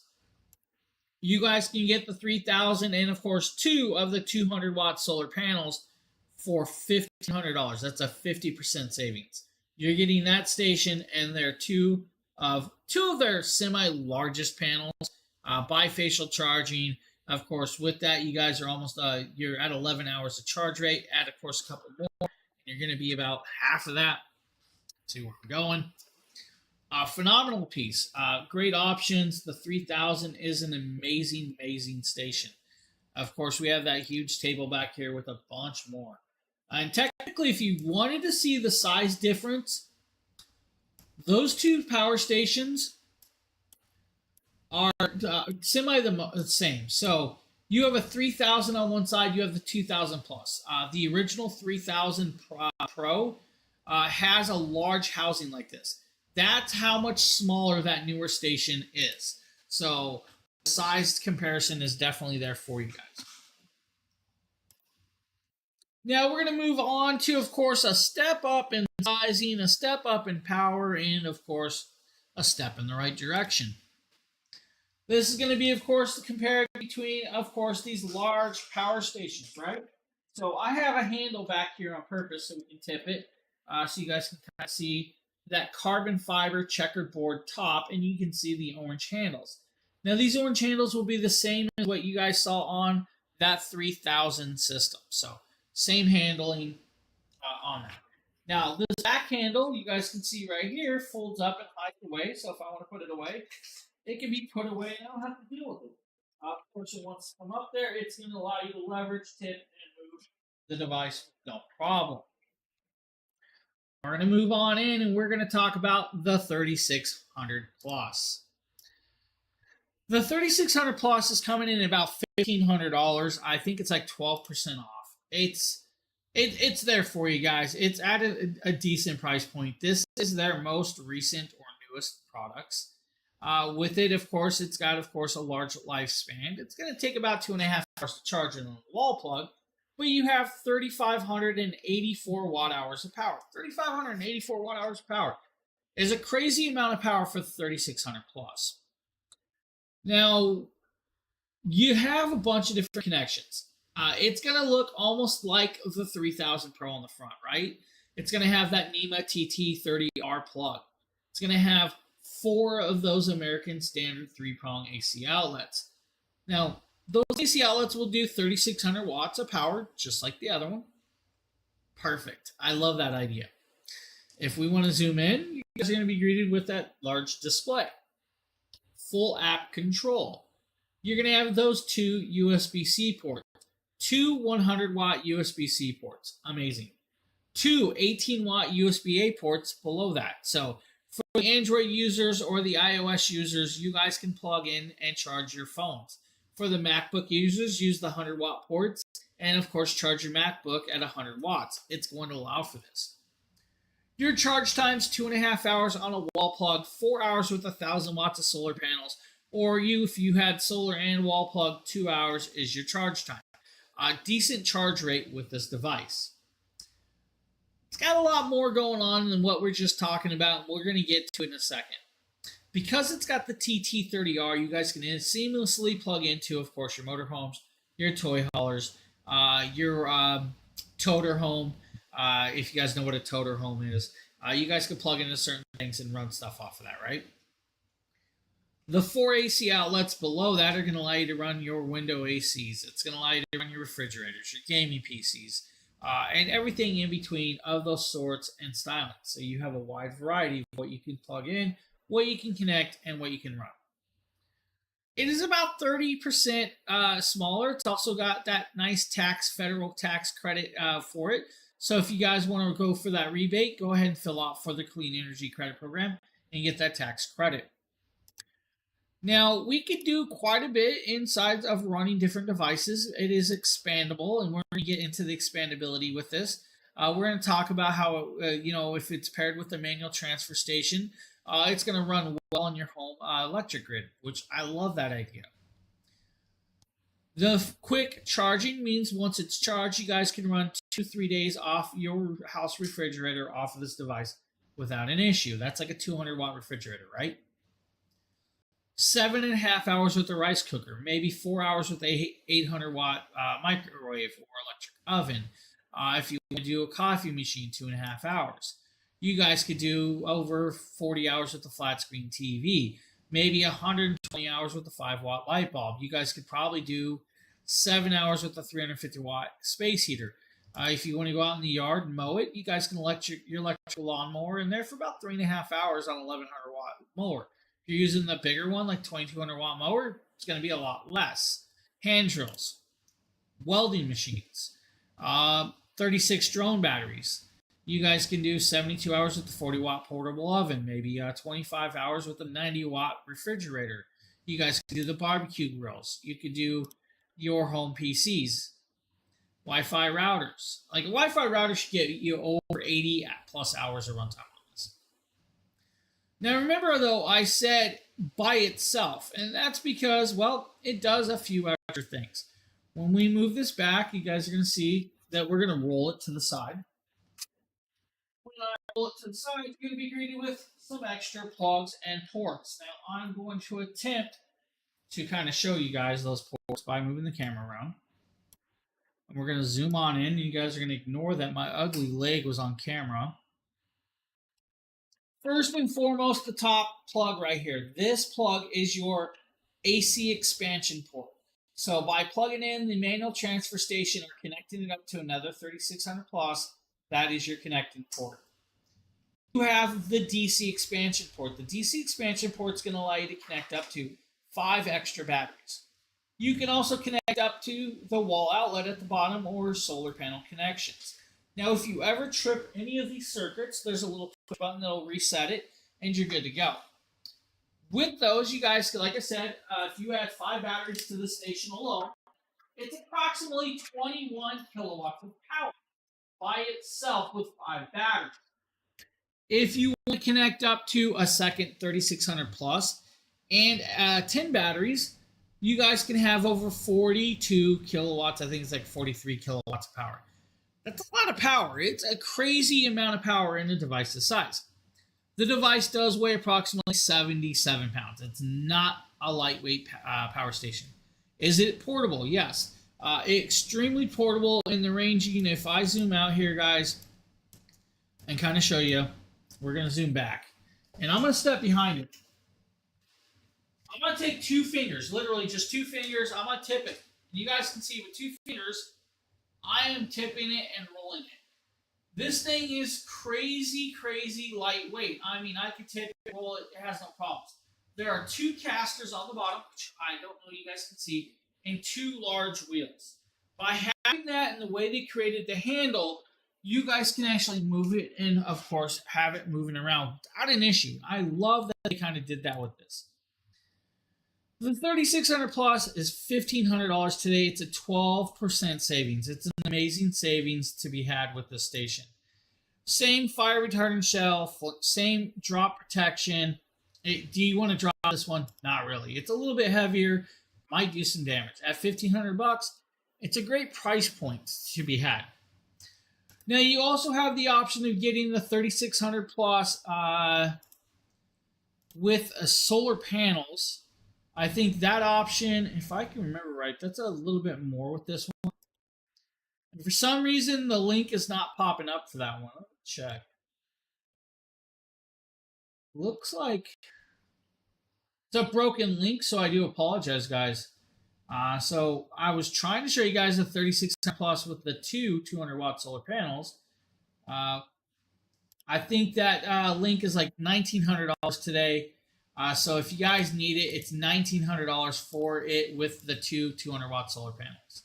You guys can get the 3000 and, of course, 2 of the 200-watt solar panels for $1,500. That's a 50% savings. You're getting that station and their two of their semi-largest panels, bifacial charging. Of course, with that, you guys are almost you're at 11 hours of charge rate. Add, of course, a couple more, and you're going to be about half of that. Let's see where we're going. Phenomenal piece. Great options. The 3000 is an amazing, amazing station. Of course, we have that huge table back here with a bunch more. And technically, if you wanted to see the size difference, those two power stations are semi the same. So you have a 3000 on one side, you have the 2000 plus. The original 3000 Pro has a large housing like this. That's how much smaller that newer station is. So the size comparison is definitely there for you guys. Now we're going to move on to, of course, a step up in sizing, a step up in power, and, of course, a step in the right direction. This is going to be, of course, the comparison between, of course, these large power stations, right? So I have a handle back here on purpose so we can tip it, so you guys can kind of see that carbon fiber checkerboard top, and you can see the orange handles. Now, these orange handles will be the same as what you guys saw on that 3000 system. So, same handling on that. Now, this back handle, you guys can see right here, folds up and hides away. So, if I want to put it away, it can be put away and I don't have to deal with it. Of course, it wants to come up there. It's going to allow you to leverage, tip, and move the device, no problem. We're going to move on in and we're going to talk about the 3600 plus. The 3600 plus is coming in at about $1,500. I think it's like 12% off. It's there for you guys. It's at a decent price point. This is their most recent or newest products. With it, of course, it's got, of course, a large lifespan. It's going to take about 2.5 hours to charge it on the wall plug, but you have 3,584 watt hours of power. 3,584 watt hours of power is a crazy amount of power for the 3600 plus. Now, you have a bunch of different connections. It's going to look almost like the 3000 Pro on the front, right? It's going to have that NEMA TT30R plug. It's going to have 4 of those American standard 3-prong AC outlets. Now, those AC outlets will do 3,600 watts of power, just like the other one. Perfect. I love that idea. If we want to zoom in, you guys are going to be greeted with that large display. Full app control. You're going to have those 2 USB-C ports. 2 100-watt USB-C ports. Amazing. 2 18-watt USB-A ports below that. So for the Android users or the iOS users, you guys can plug in and charge your phones. For the MacBook users, use the 100-watt ports and, of course, charge your MacBook at 100 watts. It's going to allow for this. Your charge time's 2.5 hours on a wall plug, 4 hours with 1,000 watts of solar panels, or if you had solar and wall plug, 2 hours is your charge time. A decent charge rate with this device. It's got a lot more going on than what we're just talking about. We're going to get to it in a second. Because it's got the TT30R, you guys can seamlessly plug into, of course, your motorhomes, your toy haulers, your toter home. If you guys know what a toter home is, you guys can plug into certain things and run stuff off of that, right? The 4 AC outlets below that are going to allow you to run your window ACs. It's going to allow you to run your refrigerators, your gaming PCs, and everything in between of those sorts and styling. So you have a wide variety of what you can plug in, what you can connect, and what you can run. It is about 30% smaller. It's also got that nice federal tax credit for it. So if you guys want to go for that rebate, go ahead and fill out for the Clean Energy Credit Program and get that tax credit. Now, we could do quite a bit inside of running different devices. It is expandable, and we're going to get into the expandability with this. We're going to talk about how, if it's paired with the manual transfer station, it's going to run well on your home electric grid, which I love that idea. The quick charging means once it's charged, you guys can run 2-3 days off your house refrigerator off of this device without an issue. That's like a 200-watt refrigerator, right? 7.5 hours with a rice cooker, maybe 4 hours with a 800-watt microwave or electric oven. If you want to do a coffee machine, 2.5 hours. You guys could do over 40 hours with a flat screen TV, maybe 120 hours with a 5-watt light bulb. You guys could probably do 7 hours with a 350-watt space heater. If you want to go out in the yard and mow it, you guys can your electrical lawnmower in there for about 3.5 hours on a 1,100-watt mower. If you're using the bigger one, like 2,200-watt mower, it's going to be a lot less. Hand drills, welding machines, 36 drone batteries. You guys can do 72 hours with the 40-watt portable oven, maybe 25 hours with a 90-watt refrigerator. You guys can do the barbecue grills. You could do your home PCs, Wi-Fi routers. Like a Wi-Fi router should get you over 80 plus hours of runtime on this. Now remember though, I said by itself, and that's because, well, it does a few extra things. When we move this back, you guys are going to see that we're going to roll it to the side. When I roll it to the side, you're going to be greeted with some extra plugs and ports. Now I'm going to attempt to kind of show you guys those ports by moving the camera around. And we're going to zoom on in. You guys are going to ignore that my ugly leg was on camera. First and foremost, the top plug right here. This plug is your AC expansion port. So by plugging in the manual transfer station or connecting it up to another 3600 plus, that is your connecting port. You have the DC expansion port. The DC expansion port is going to allow you to connect up to 5 extra batteries. You can also connect up to the wall outlet at the bottom or solar panel connections. Now, if you ever trip any of these circuits, there's a little push button that'll reset it, and you're good to go. With those, you guys, like I said, if you add 5 batteries to the station alone, it's approximately 21 kilowatts of power by itself with 5 batteries. If you want to connect up to a second 3600 plus and 10 batteries, you guys can have over 42 kilowatts. I think it's like 43 kilowatts of power. That's a lot of power. It's a crazy amount of power in a device this size. The device does weigh approximately 77 pounds. It's not a lightweight power station. Is it portable? Yes. Extremely portable in the ranging. If I zoom out here, guys, and kind of show you, we're going to zoom back. And I'm going to step behind it. I'm going to take 2 fingers, literally just 2 fingers. I'm going to tip it. You guys can see with 2 fingers, I am tipping it and rolling it. This thing is crazy, crazy lightweight. I mean, I can tip it, roll it. It has no problems. There are 2 casters on the bottom, which I don't know you guys can see, and 2 large wheels. By having that and the way they created the handle, you guys can actually move it and, of course, have it moving around without an issue. I love that they kind of did that with this. The 3600 Plus is $1,500 today. It's a 12% savings. It's an amazing savings to be had with this station. Same fire retardant shell, same drop protection. Do you want to drop this one? Not really. It's a little bit heavier, might do some damage. At $1,500, it's a great price point to be had. Now, you also have the option of getting the 3600 Plus with solar panels. I think that option, if I can remember right, that's a little bit more with this one. And for some reason, the link is not popping up for that one. Let me check. Looks like it's a broken link, so I do apologize, guys. So I was trying to show you guys the 3600 Plus with the 2 200-watt solar panels. I think that link is like $1,900 today. So if you guys need it, it's $1,900 for it with the 2 200-watt solar panels.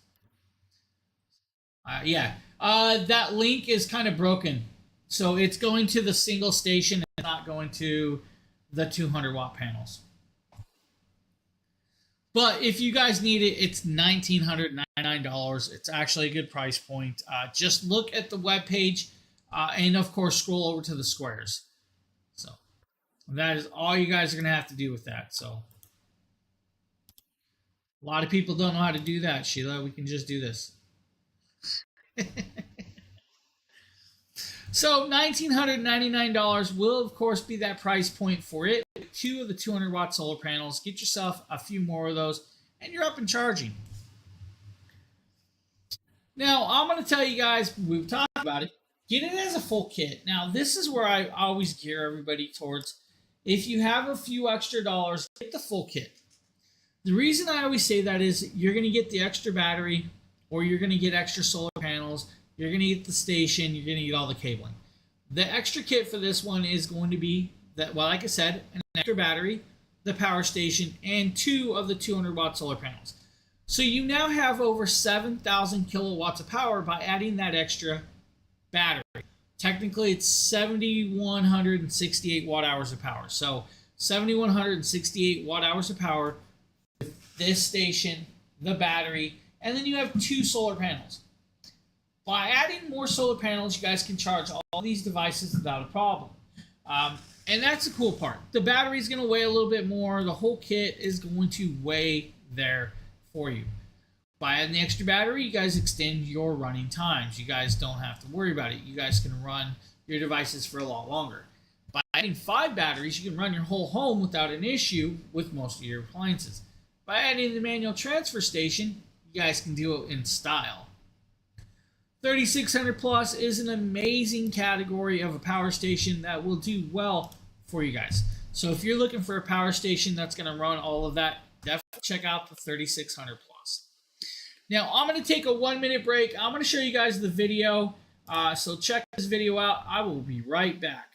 That link is kind of broken. So it's going to the single station and not going to the 200-watt panels. But if you guys need it, it's $1,999. It's actually a good price point. Just look at the webpage and, of course, scroll over to the squares. So that is all you guys are going to have to do with that. So a lot of people don't know how to do that, Sheila. We can just do this. So $1,999 will, of course, be that price point for it. 2 of the 200-watt solar panels. Get yourself a few more of those, and you're up and charging. Now, I'm going to tell you guys, we've talked about it, get it as a full kit. Now, this is where I always gear everybody towards. If you have a few extra dollars, get the full kit. The reason I always say that is you're going to get the extra battery, or you're going to get extra solar panels, you're going to get the station, you're going to get all the cabling. The extra kit for this one is going to be, that, well, like I said, an extra battery, the power station, and 2 of the 200-watt solar panels. So you now have over 7,000 kilowatts of power by adding that extra battery. Technically, it's 7,168 watt-hours of power. So 7,168 watt-hours of power with this station, the battery, and then you have 2 solar panels. By adding more solar panels, you guys can charge all these devices without a problem. And that's the cool part. The battery is going to weigh a little bit more. The whole kit is going to weigh there for you. By adding the extra battery, you guys extend your running times. You guys don't have to worry about it. You guys can run your devices for a lot longer. By adding 5 batteries, you can run your whole home without an issue with most of your appliances. By adding the manual transfer station, you guys can do it in style. 3600 Plus is an amazing category of a power station that will do well for you guys. So if you're looking for a power station that's going to run all of that, definitely check out the 3600 Plus. Now, I'm going to take a 1-minute break. I'm going to show you guys the video. So check this video out. I will be right back.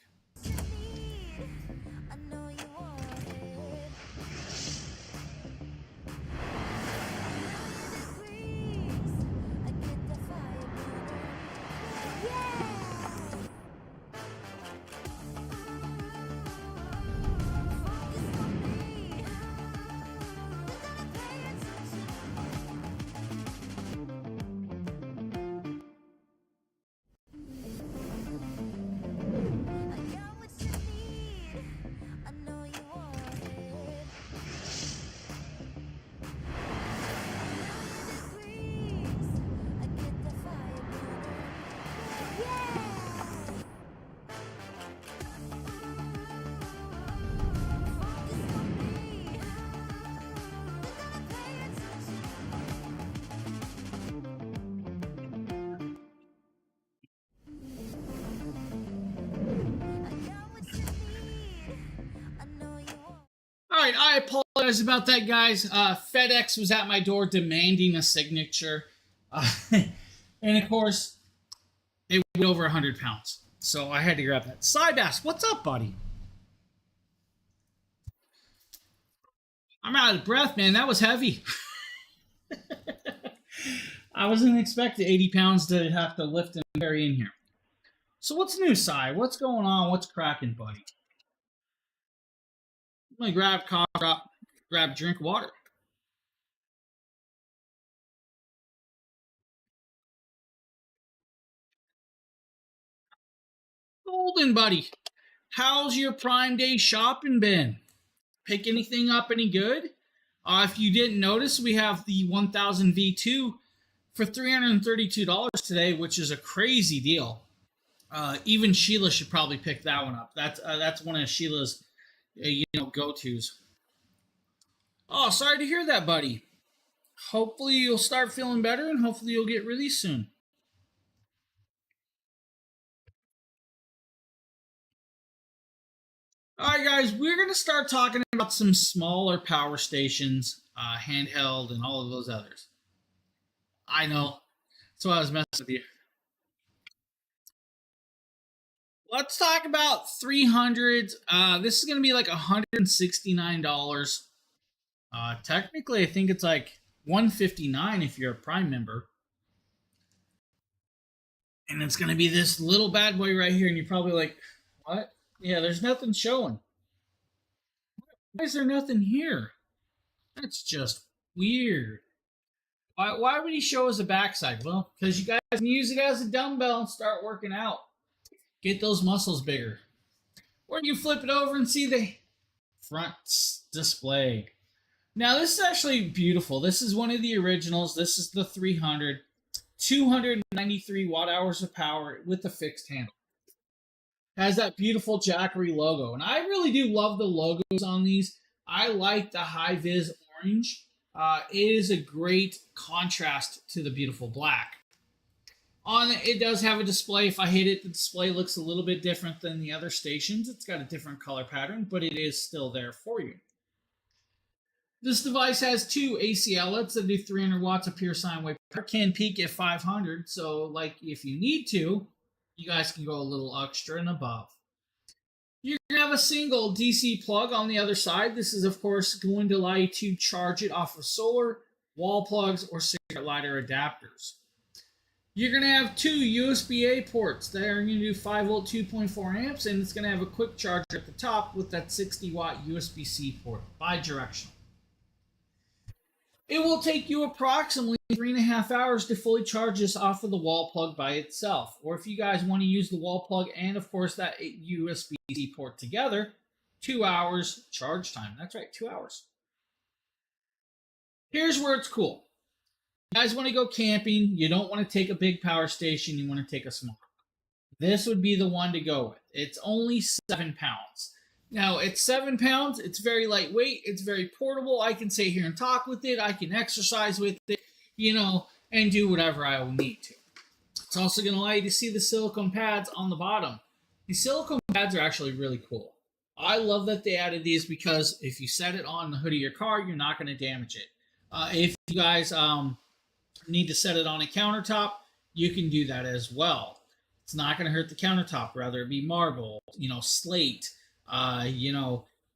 All right, I apologize about that, guys. FedEx was at my door demanding a signature. And of course, it weighed over 100 pounds. So I had to grab that. Cybass, what's up, buddy? I'm out of breath, man. That was heavy. I wasn't expecting 80 pounds to have to lift and carry in here. So what's new, Cy? What's going on? What's cracking, buddy? I'm going to grab cough drop, grab drink water. Golden, buddy. How's your Prime Day shopping been? Pick anything up any good? If you didn't notice, we have the 1000 V2 for $332 today, which is a crazy deal. Even Sheila should probably pick that one up. That's one of Sheila's go-tos. Oh, sorry to hear that, buddy. Hopefully you'll start feeling better, and hopefully you'll get released soon. All right, guys, we're going to start talking about some smaller power stations, handheld, and all of those others. I know. That's why I was messing with you. Let's talk about 300s. This is going to be like $169. Technically, I think it's like $159 if you're a Prime member. And it's going to be this little bad boy right here. And you're probably like, what? Yeah, there's nothing showing. Why is there nothing here? That's just weird. Why would he show us a backside? Well, because you guys can use it as a dumbbell and start working out. Get those muscles bigger. Or you flip it over and see the front display. Now, this is actually beautiful. This is one of the originals. This is the 300. 293 watt hours of power with a fixed handle. Has that beautiful Jackery logo. And I really do love the logos on these. I like the high-vis orange. It is a great contrast to the beautiful black. On it does have a display. If I hit it, the display looks a little bit different than the other stations. It's got a different color pattern, but it is still there for you. This device has two AC outlets that do 300 watts of pure sine wave power. Can peak at 500, so like if you need to, you guys can go a little extra and above. You're going to have a single DC plug on the other side. This is, of course, going to allow you to charge it off of solar, wall plugs, or cigarette lighter adapters. You're going to have two USB-A ports that are going to do 5 volt 2.4 amps, and it's going to have a quick charger at the top with that 60 watt USB-C port, bi-directional. It will take you approximately 3.5 hours to fully charge this off of the wall plug by itself. Or if you guys want to use the wall plug and, of course, that USB-C port together, 2 hours charge time. That's right, 2 hours. Here's where it's cool. You guys want to go camping. You don't want to take a big power station. You want to take a small. This would be the one to go with. It's only 7 pounds. Now, it's 7 pounds. It's very lightweight. It's very portable. I can sit here and talk with it. I can exercise with it, and do whatever I will need to. It's also going to allow you to see the silicone pads on the bottom. These silicone pads are actually really cool. I love that they added these because if you set it on the hood of your car, you're not going to damage it. If you guys need to set it on a countertop, you can do that as well. It's not going to hurt the countertop, whether it be marble, slate,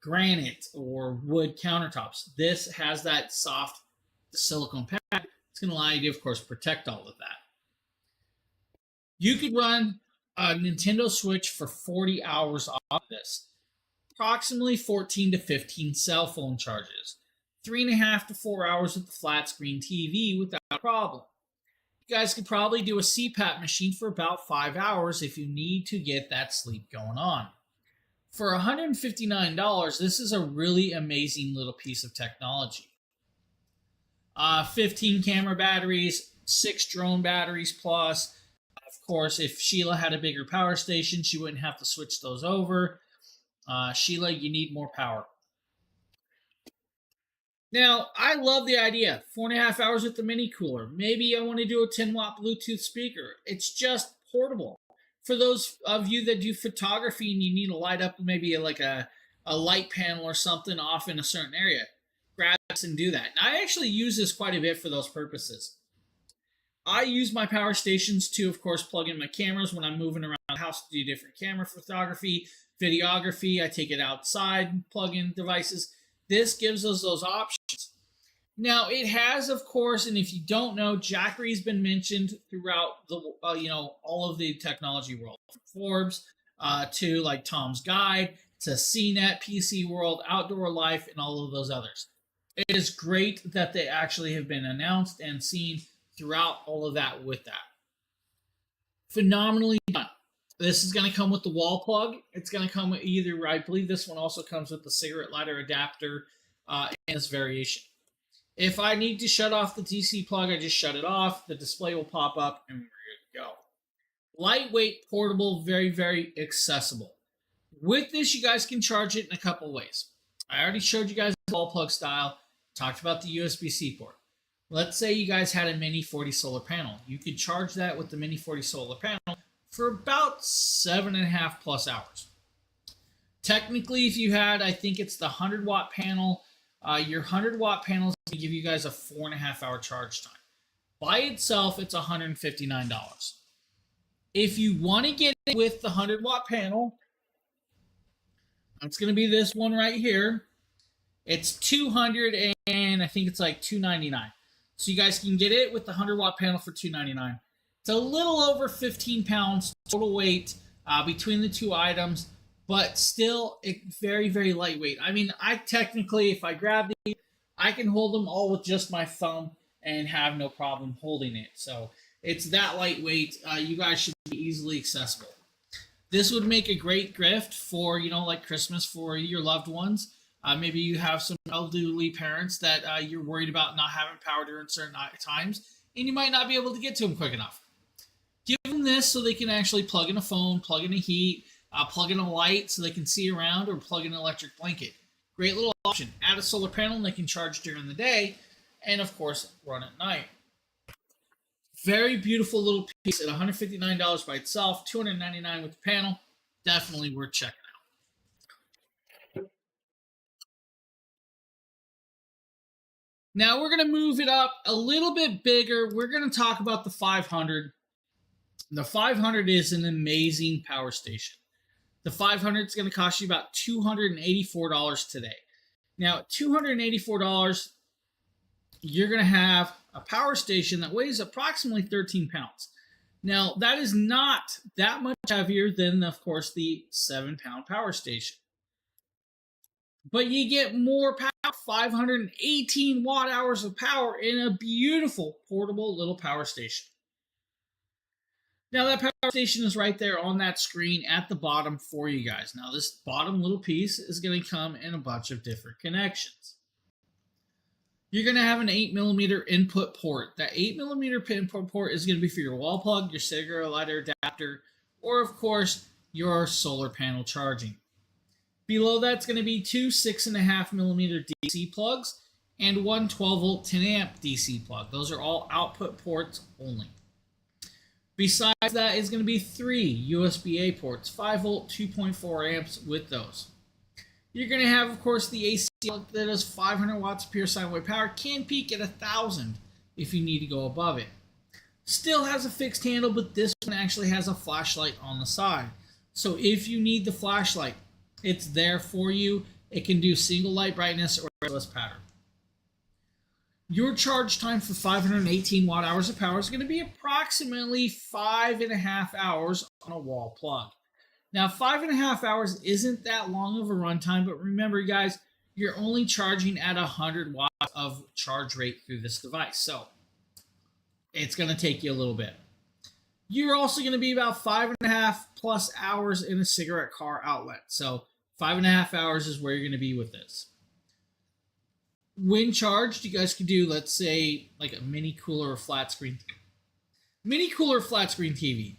granite or wood countertops. This has that soft silicone pad. It's going to allow you to, of course, protect all of that. You could run a Nintendo Switch for 40 hours off this, approximately 14 to 15 cell phone charges, 3.5 to 4 hours with the flat screen TV without a problem. You guys could probably do a CPAP machine for about 5 hours if you need to get that sleep going on. For $159, this is a really amazing little piece of technology. 15 camera batteries, 6 drone batteries plus. Of course, if Sheila had a bigger power station, she wouldn't have to switch those over. Sheila, you need more power. Now, I love the idea. 4.5 hours with the mini cooler. Maybe I want to do a 10-watt Bluetooth speaker. It's just portable. For those of you that do photography and you need to light up maybe like a light panel or something off in a certain area, grab this and do that. And I actually use this quite a bit for those purposes. I use my power stations to, of course, plug in my cameras when I'm moving around the house to do different camera photography, videography. I take it outside, plug in devices. This gives us those options. Now, it has, of course, and if you don't know, Jackery's been mentioned throughout the, all of the technology world, from Forbes to like Tom's Guide to CNET, PC World, Outdoor Life, and all of those others. It is great that they actually have been announced and seen throughout all of that with that. Phenomenally done. This is going to come with the wall plug. It's going to come with either, I believe this one also comes with the cigarette lighter adapter in this variation. If I need to shut off the DC plug, I just shut it off. The display will pop up and we're good to go. Lightweight, portable, very, very accessible. With this, you guys can charge it in a couple ways. I already showed you guys the wall plug style, talked about the USB-C port. Let's say you guys had a Mini 40 solar panel. You could charge that with the Mini 40 solar panel for about 7.5 plus hours. Technically, if you had, I think it's the 100-watt panel, your 100-watt panel is going to give you guys a 4.5-hour charge time. By itself, it's $159. If you want to get it with the 100-watt panel, it's going to be this one right here. It's $200 and I think it's like $299. So you guys can get it with the 100-watt panel for $299. It's a little over 15 pounds total weight between the two items, but still very, very lightweight. I mean, I technically, if I grab these, I can hold them all with just my thumb and have no problem holding it. So it's that lightweight. You guys should be easily accessible. This would make a great gift for, like Christmas for your loved ones. Maybe you have some elderly parents that you're worried about not having power during certain times, and you might not be able to get to them quick enough. Give them this so they can actually plug in a phone, plug in a heat, plug in a light so they can see around, or plug in an electric blanket. Great little option. Add a solar panel and they can charge during the day, and of course, run at night. Very beautiful little piece at $159 by itself, $299 with the panel. Definitely worth checking out. Now we're going to move it up a little bit bigger. We're going to talk about the 500. The 500 is an amazing power station. The 500 is going to cost you about $284 today. Now, at $284, you're going to have a power station that weighs approximately 13 pounds. Now, that is not that much heavier than, of course, the 7-pound power station. But you get more power, 518 watt hours of power in a beautiful portable little power station. Now, that power station is right there on that screen at the bottom for you guys. Now, this bottom little piece is going to come in a bunch of different connections. You're going to have an 8mm input port. That 8mm input port is going to be for your wall plug, your cigarette lighter adapter, or, of course, your solar panel charging. Below that's going to be two 6.5mm DC plugs and one 12-volt 10-amp DC plug. Those are all output ports only. Besides that is going to be three USB-A ports, 5-volt, 2.4 amps with those. You're going to have, of course, the AC plug that is 500 watts of pure sine wave power, can peak at 1,000 if you need to go above it. Still has a fixed handle, but this one actually has a flashlight on the side. So if you need the flashlight, it's there for you. It can do single light brightness or less pattern. Your charge time for 518 watt hours of power is going to be approximately 5.5 hours on a wall plug. Now, 5.5 hours isn't that long of a runtime, but remember, guys, you're only charging at 100 watts of charge rate through this device. So it's going to take you a little bit. You're also going to be about 5.5+ hours in a cigarette car outlet. So 5.5 hours is where you're going to be with this. When charged, you guys could do, let's say, like a mini cooler or flat screen. Mini cooler, flat screen TV.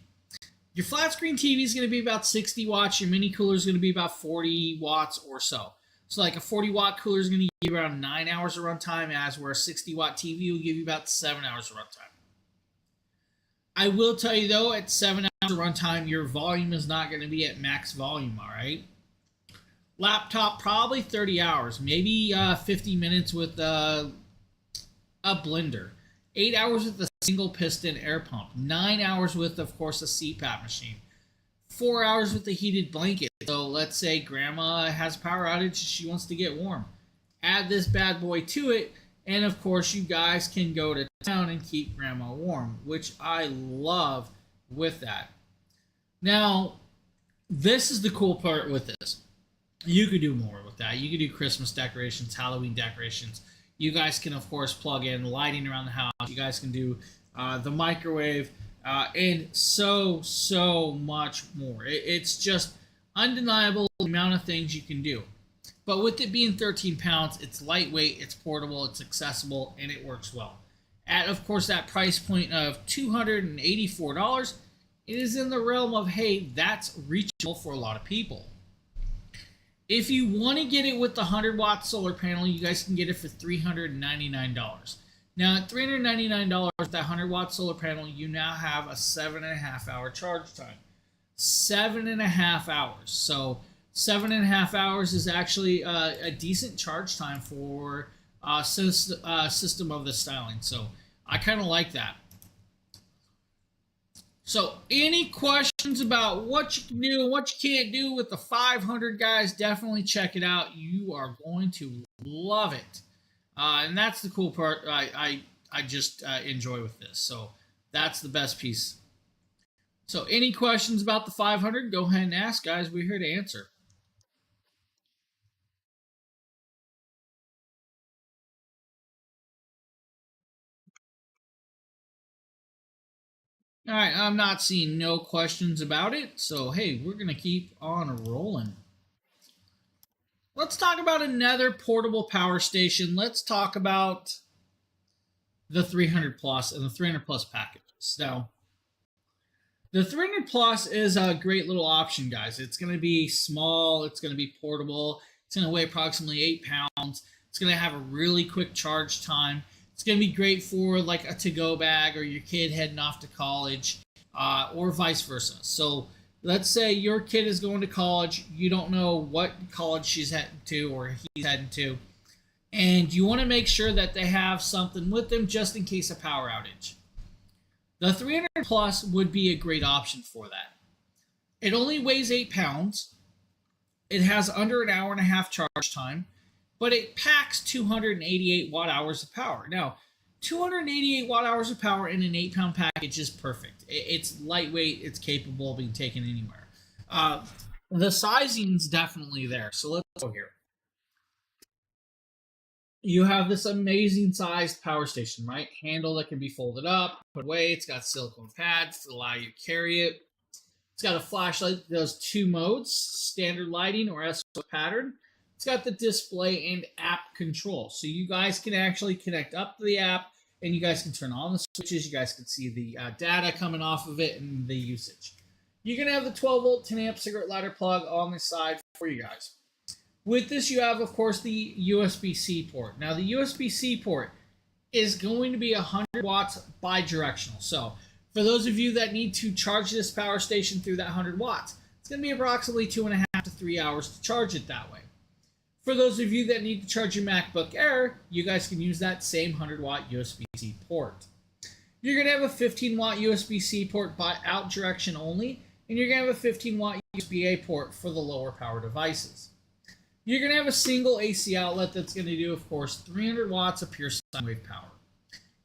Your flat screen TV is going to be about 60 watts. Your mini cooler is going to be about 40 watts or so. So like a 40 watt cooler is going to give you around 9 hours of runtime, as where a 60 watt TV will give you about 7 hours of runtime. I will tell you though, at 7 hours of runtime, your volume is not going to be at max volume, all right? Laptop, probably 30 hours, maybe 50 minutes with a blender. 8 hours with a single piston air pump. 9 hours with, of course, a CPAP machine. 4 hours with a heated blanket. So let's say grandma has a power outage, she wants to get warm. Add this bad boy to it, and of course you guys can go to town and keep grandma warm, which I love with that. Now, this is the cool part with this. You could do more with that. You could do Christmas decorations, Halloween decorations. You guys can, of course, plug in lighting around the house. You guys can do the microwave and so much more. It's just undeniable the amount of things you can do. But with it being 13 pounds, it's lightweight, it's portable, it's accessible, and it works well. At, of course, that price point of $284, it is in the realm of, hey, that's reachable for a lot of people. If you want to get it with the 100-watt solar panel, you guys can get it for $399. Now, at $399 with that 100-watt solar panel, you now have a 7.5-hour charge time. 7.5 hours. So 7.5 hours is actually a decent charge time for a system of this styling. So I kind of like that. So any questions about what you can do and what you can't do with the 500, guys, definitely check it out. You are going to love it. And that's the cool part I just enjoy with this. So that's the best piece. So any questions about the 500, go ahead and ask, guys. We're here to answer. All right, I'm not seeing no questions about it. So, hey, we're going to keep on rolling. Let's talk about another portable power station. Let's talk about the 300 plus and the 300 plus packages. Now, the 300 plus is a great little option, guys. It's going to be small, it's going to be portable, it's going to weigh approximately 8 pounds, it's going to have a really quick charge time. It's going to be great for like a to-go bag or your kid heading off to college or vice versa. So let's say your kid is going to college, you don't know what college she's heading to or he's heading to, and you want to make sure that they have something with them just in case of power outage. The 300 plus would be a great option for that. It only weighs 8 pounds. It has under an hour and a half charge time, but it packs 288 watt hours of power. Now, 288 watt hours of power in an 8-pound package is perfect. It's lightweight. It's capable of being taken anywhere. The sizing's definitely there. So let's go here. You have this amazing sized power station, right? Handle that can be folded up, put away. It's got silicone pads to allow you to carry it. It's got a flashlight that does 2 modes, standard lighting or SOS pattern. It's got the display and app control. So you guys can actually connect up to the app and you guys can turn on the switches. You guys can see the data coming off of it and the usage. You're going to have the 12-volt 10-amp cigarette lighter plug on the side for you guys. With this, you have, of course, the USB-C port. Now, the USB-C port is going to be 100 watts bidirectional. So for those of you that need to charge this power station through that 100 watts, it's going to be approximately 2.5 to 3 hours to charge it that way. For those of you that need to charge your MacBook Air, you guys can use that same 100-watt USB-C port. You're going to have a 15-watt USB-C port by out direction only, and you're going to have a 15-watt USB-A port for the lower power devices. You're going to have a single AC outlet that's going to do, of course, 300 watts of pure sine wave power.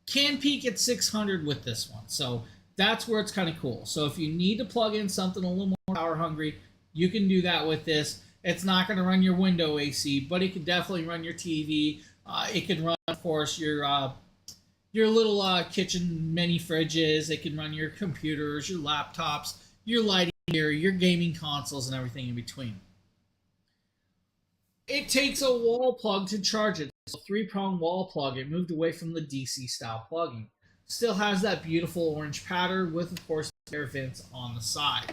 Can peak at 600 with this one, so that's where it's kind of cool. So if you need to plug in something a little more power hungry, you can do that with this. It's not going to run your window AC, but it can definitely run your TV. It can run, of course, your little kitchen mini fridges. It can run your computers, your laptops, your lighting gear, your gaming consoles, and everything in between. It takes a wall plug to charge it. It's a 3-prong wall plug. It moved away from the DC style plugging. Still has that beautiful orange pattern with, of course, air vents on the side.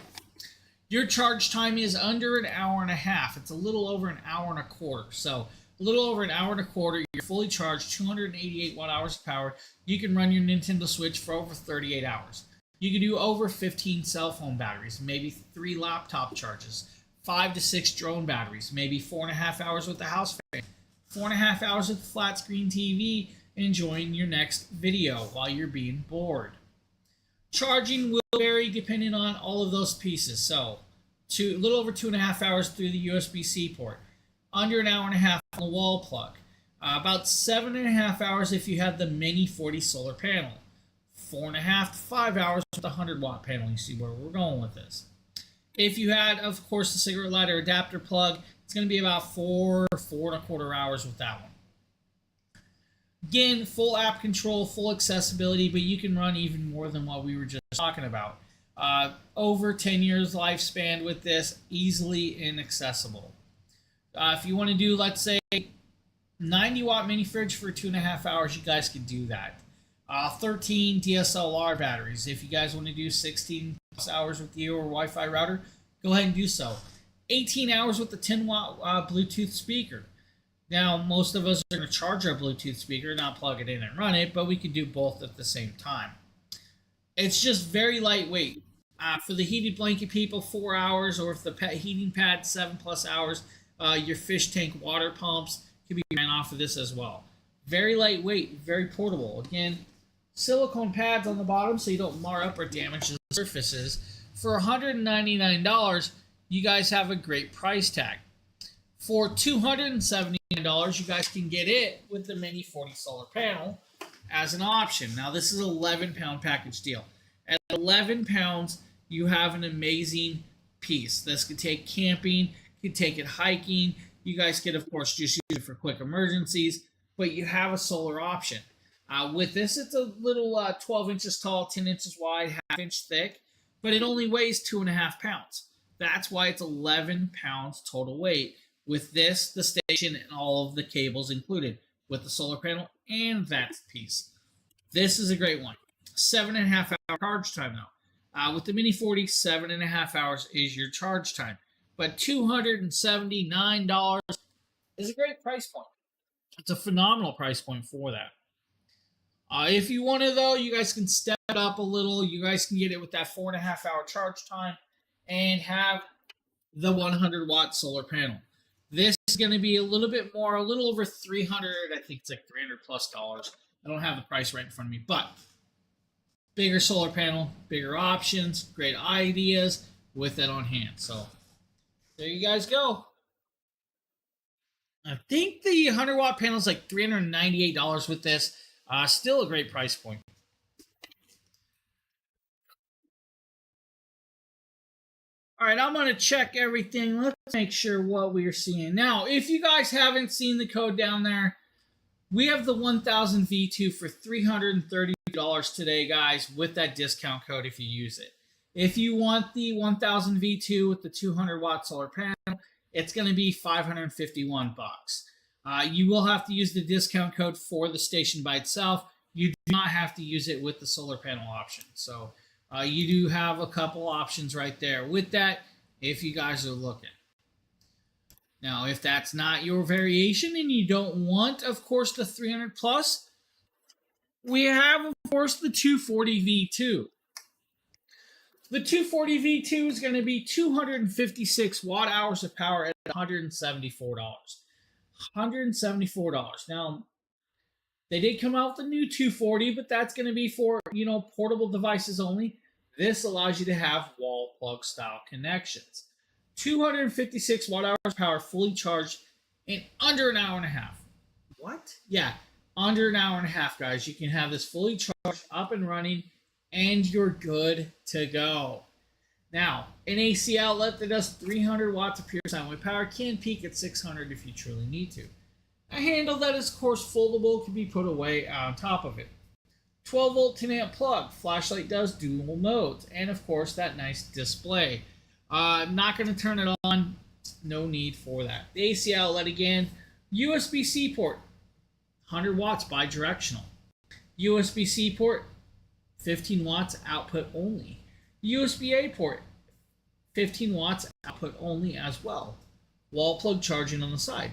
Your charge time is under an hour and a half. It's a little over an hour and a quarter. So a little over an hour and a quarter, you're fully charged, 288 watt hours of power. You can run your Nintendo Switch for over 38 hours. You can do over 15 cell phone batteries, maybe 3 laptop charges, 5 to 6 drone batteries, maybe 4.5 hours with the house fan, 4.5 hours with the flat screen TV, enjoying your next video while you're being bored. Charging will vary depending on all of those pieces. So, a little over 2.5 hours through the USB-C port, under an hour and a half on the wall plug, about 7.5 hours if you have the Mini 40 solar panel, 4.5 to 5 hours with the 100-watt panel. You see where we're going with this. If you had, of course, the cigarette lighter adapter plug, it's going to be about 4.25 hours with that one. Again, full app control, full accessibility, but you can run even more than what we were just talking about. Over 10 years lifespan with this, easily inaccessible. If you want to do, let's say, 90-watt mini fridge for 2.5 hours, you guys can do that. 13 DSLR batteries. If you guys want to do 16 plus hours with your Wi-Fi router, go ahead and do so. 18 hours with the 10-watt Bluetooth speaker. Now, most of us are going to charge our Bluetooth speaker, not plug it in and run it, but we can do both at the same time. It's just very lightweight. For the heated blanket people, 4 hours, or if the heating pad, 7+ hours, your fish tank water pumps can be ran off of this as well. Very lightweight, very portable. Again, silicone pads on the bottom so you don't mar up or damage the surfaces. For $199, you guys have a great price tag. For $279, you guys can get it with the Mini 40 solar panel as an option. Now, this is an 11-pound package deal. At 11 pounds, you have an amazing piece. This could take camping, you could take it hiking. You guys could, of course, just use it for quick emergencies, but you have a solar option. With this, it's a little 12 inches tall, 10 inches wide, half-inch thick, but it only weighs 2.5 pounds. That's why it's 11 pounds total weight. With this, the station, and all of the cables included, with the solar panel and that piece. This is a great one. 7.5 hour charge time now. With the Mini 40, 7.5 hours is your charge time. But $279 is a great price point. It's a phenomenal price point for that. If you want to, though, you guys can step it up a little. You guys can get it with that 4.5 hour charge time and have the 100-watt solar panel. This is going to be a little bit more, a little over 300. I think it's like $300+. I don't have the price right in front of me, but bigger solar panel, bigger options, great ideas with it on hand. So there you guys go. I think the 100-watt panel is like $398 with this. Still a great price point. All right, I'm going to check everything. Let's make sure what we're seeing. Now, if you guys haven't seen the code down there, we have the 1000 V2 for $330 today, guys, with that discount code if you use it. If you want the 1000 V2 with the 200-watt solar panel, it's going to be $551. You will have to use the discount code for the station by itself. You do not have to use it with the solar panel option. So you do have a couple options right there with that if you guys are looking. Now, if that's not your variation and you don't want, of course, the 300 plus, we have, of course, the 240 V2. The 240 V2 is going to be 256 watt hours of power at $174. $174. Now, they did come out with the new 240, but that's going to be for, portable devices only. This allows you to have wall plug style connections. 256 watt hours of power fully charged in under an hour and a half. What? Yeah, under an hour and a half, guys. You can have this fully charged, up and running, and you're good to go. Now, an AC outlet that does 300 watts of pure sine wave power can peak at 600 if you truly need to. A handle that is, of course, foldable can be put away on top of it. 12 volt 10 amp plug. Flashlight does dual modes. And, of course, that nice display. I'm not going to turn it on. No need for that. The AC outlet, again, USB-C port. 100 watts bidirectional. USB-C port, 15 watts output only. USB-A port, 15 watts output only as well. Wall plug charging on the side.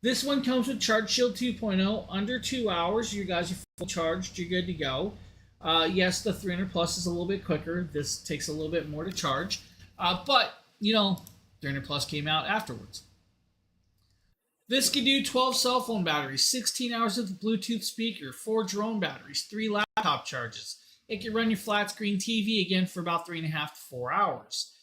This one comes with Charge Shield 2.0. Under 2 hours, you guys are full charged. You're good to go. Yes, the 300 Plus is a little bit quicker. This takes a little bit more to charge. But, 300 Plus came out afterwards. This can do 12 cell phone batteries, 16 hours of the Bluetooth speaker, 4 drone batteries, 3 laptop charges. It can run your flat screen TV again for about 3.5 to 4 hours.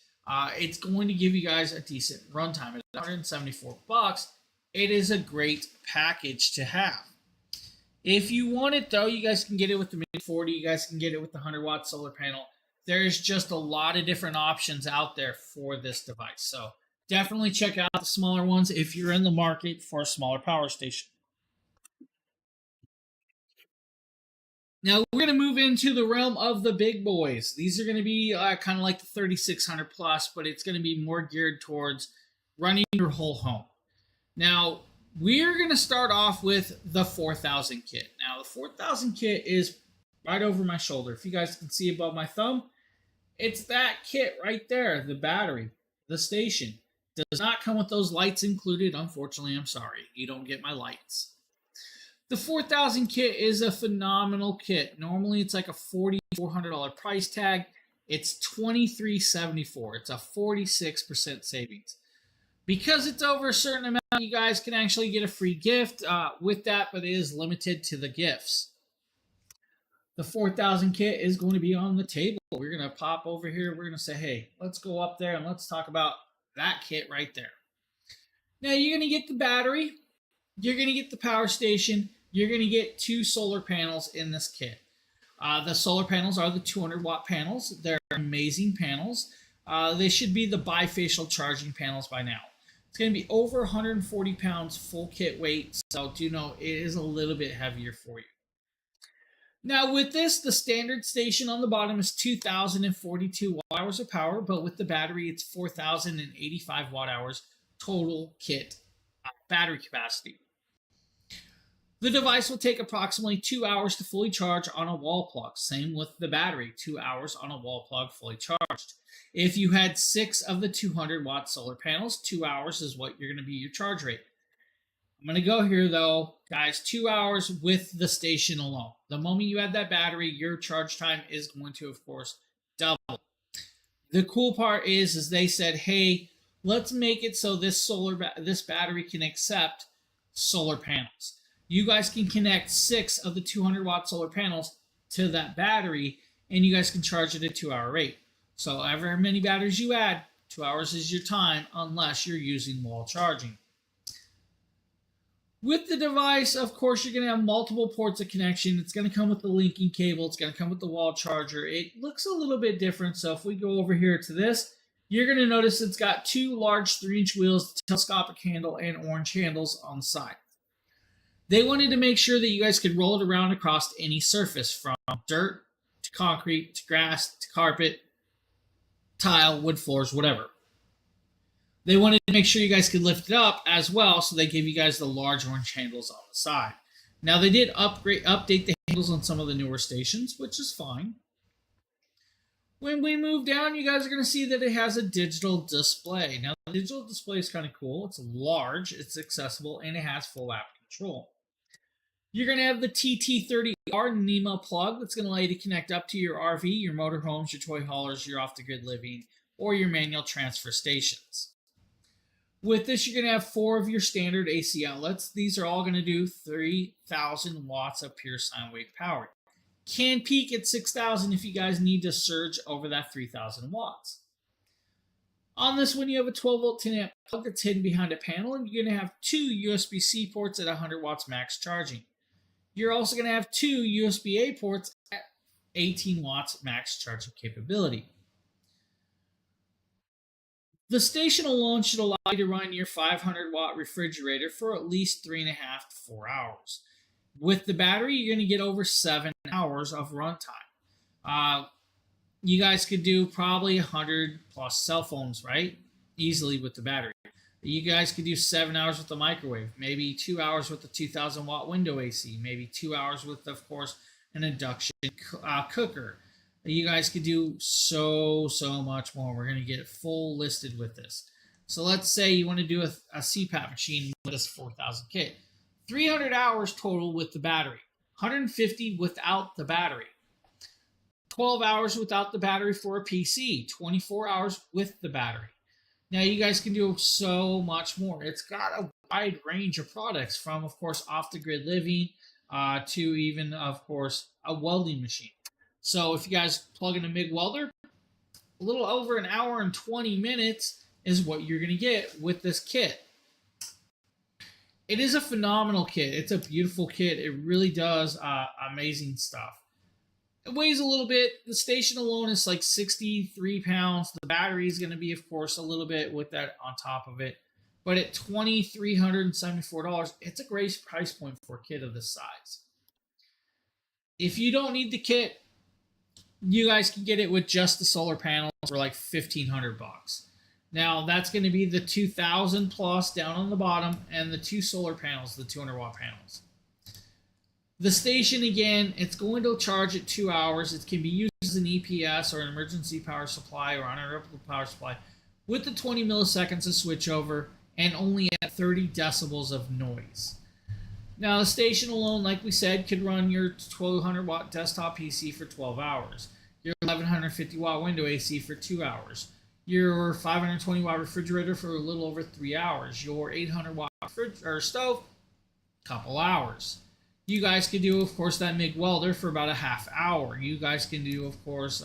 It's going to give you guys a decent runtime. At $174, it is a great package to have. If you want it, though, you guys can get it with the Mini 40. You guys can get it with the 100-watt solar panel. There's just a lot of different options out there for this device. So definitely check out the smaller ones if you're in the market for a smaller power station. Now we're going to move into the realm of the big boys. These are going to be kind of like the 3600 Plus, but it's going to be more geared towards running your whole home. Now, we're going to start off with the 4000 kit. Now, the 4000 kit is right over my shoulder. If you guys can see above my thumb, it's that kit right there, the battery, the station. Does not come with those lights included. Unfortunately, I'm sorry. You don't get my lights. The 4000 kit is a phenomenal kit. Normally, it's like a $4,400 price tag. It's $2,374. It's a 46% savings. Because it's over a certain amount, you guys can actually get a free gift with that, but it is limited to the gifts. The 4000 kit is going to be on the table. We're going to pop over here. We're going to say, hey, let's go up there and let's talk about that kit right there. Now, you're going to get the battery. You're going to get the power station. You're going to get 2 solar panels in this kit. The solar panels are the 200-watt panels. They're amazing panels. They should be the bifacial charging panels by now. It's going to be over 140 pounds full kit weight, so do know it is a little bit heavier for you. Now with this, the standard station on the bottom is 2,042 watt-hours of power, but with the battery, it's 4,085 watt-hours total kit battery capacity. The device will take approximately 2 hours to fully charge on a wall plug. Same with the battery, 2 hours on a wall plug fully charged. If you had 6 of the 200-watt solar panels, 2 hours is what you're going to be your charge rate. I'm going to go here, though, guys, 2 hours with the station alone. The moment you add that battery, your charge time is going to, of course, double. The cool part is they said, hey, let's make it so this battery can accept solar panels. You guys can connect 6 of the 200-watt solar panels to that battery, and you guys can charge it at 2-hour rate. So however many batteries you add, 2 hours is your time unless you're using wall charging. With the device, of course, you're going to have multiple ports of connection. It's going to come with the linking cable. It's going to come with the wall charger. It looks a little bit different. So if we go over here to this, you're going to notice it's got 2 large 3-inch wheels, telescopic handle, and orange handles on the side. They wanted to make sure that you guys could roll it around across any surface, from dirt to concrete to grass to carpet, tile, wood floors, whatever. They wanted to make sure you guys could lift it up as well, so they gave you guys the large orange handles on the side. Now, they did update the handles on some of the newer stations, which is fine. When we move down, you guys are going to see that it has a digital display. Now, the digital display is kind of cool. It's large, it's accessible, and it has full app control. You're going to have the TT30R NEMA plug that's going to allow you to connect up to your RV, your motorhomes, your toy haulers, your off-the-grid living, or your manual transfer stations. With this, you're going to have 4 of your standard AC outlets. These are all going to do 3,000 watts of pure sine wave power. Can peak at 6,000 if you guys need to surge over that 3,000 watts. On this one, you have a 12 volt 10 amp plug that's hidden behind a panel, and you're going to have two USB-C ports at 100 watts max charging. You're also going to have two USB-A ports at 18 watts max charging capability. The station alone should allow you to run your 500 watt refrigerator for at least 3.5 to 4 hours. With the battery, you're going to get over 7 hours of runtime. You guys could do probably 100 plus cell phones, right? Easily with the battery. You guys could do 7 hours with the microwave, maybe 2 hours with the 2000 watt window AC, maybe 2 hours with, of course, an induction cooker. You guys could do so much more. We're going to get it full listed with this. So let's say you want to do a CPAP machine with this 4000 kit. 300 hours total with the battery, 150 without the battery. 12 hours without the battery for a PC, 24 hours with the battery. Now you guys can do so much more. It's got a wide range of products from, of course, off-the-grid living to even, of course, a welding machine. So if you guys plug in a MIG welder, a little over an hour and 20 minutes is what you're going to get with this kit. It is a phenomenal kit. It's a beautiful kit. It really does amazing stuff. It weighs a little bit. The station alone is like 63 pounds. The battery is going to be, of course, a little bit with that on top of it. But at $2,374, it's a great price point for a kit of this size. If you don't need the kit, you guys can get it with just the solar panels for like $1,500. Now, that's going to be the 2000 plus down on the bottom and the two solar panels, the 200 watt panels. The station, again, it's going to charge at 2 hours. It can be used as an EPS or an emergency power supply or uninterruptible power supply with the 20 milliseconds of switchover and only at 30 decibels of noise. Now, the station alone, like we said, could run your 1200 watt desktop PC for 12 hours, your 1150 watt window AC for 2 hours, your 520 watt refrigerator for a little over 3 hours, your 800 watt stove, couple hours. You guys can do, of course, that MIG welder for about a half hour. You guys can do, of course,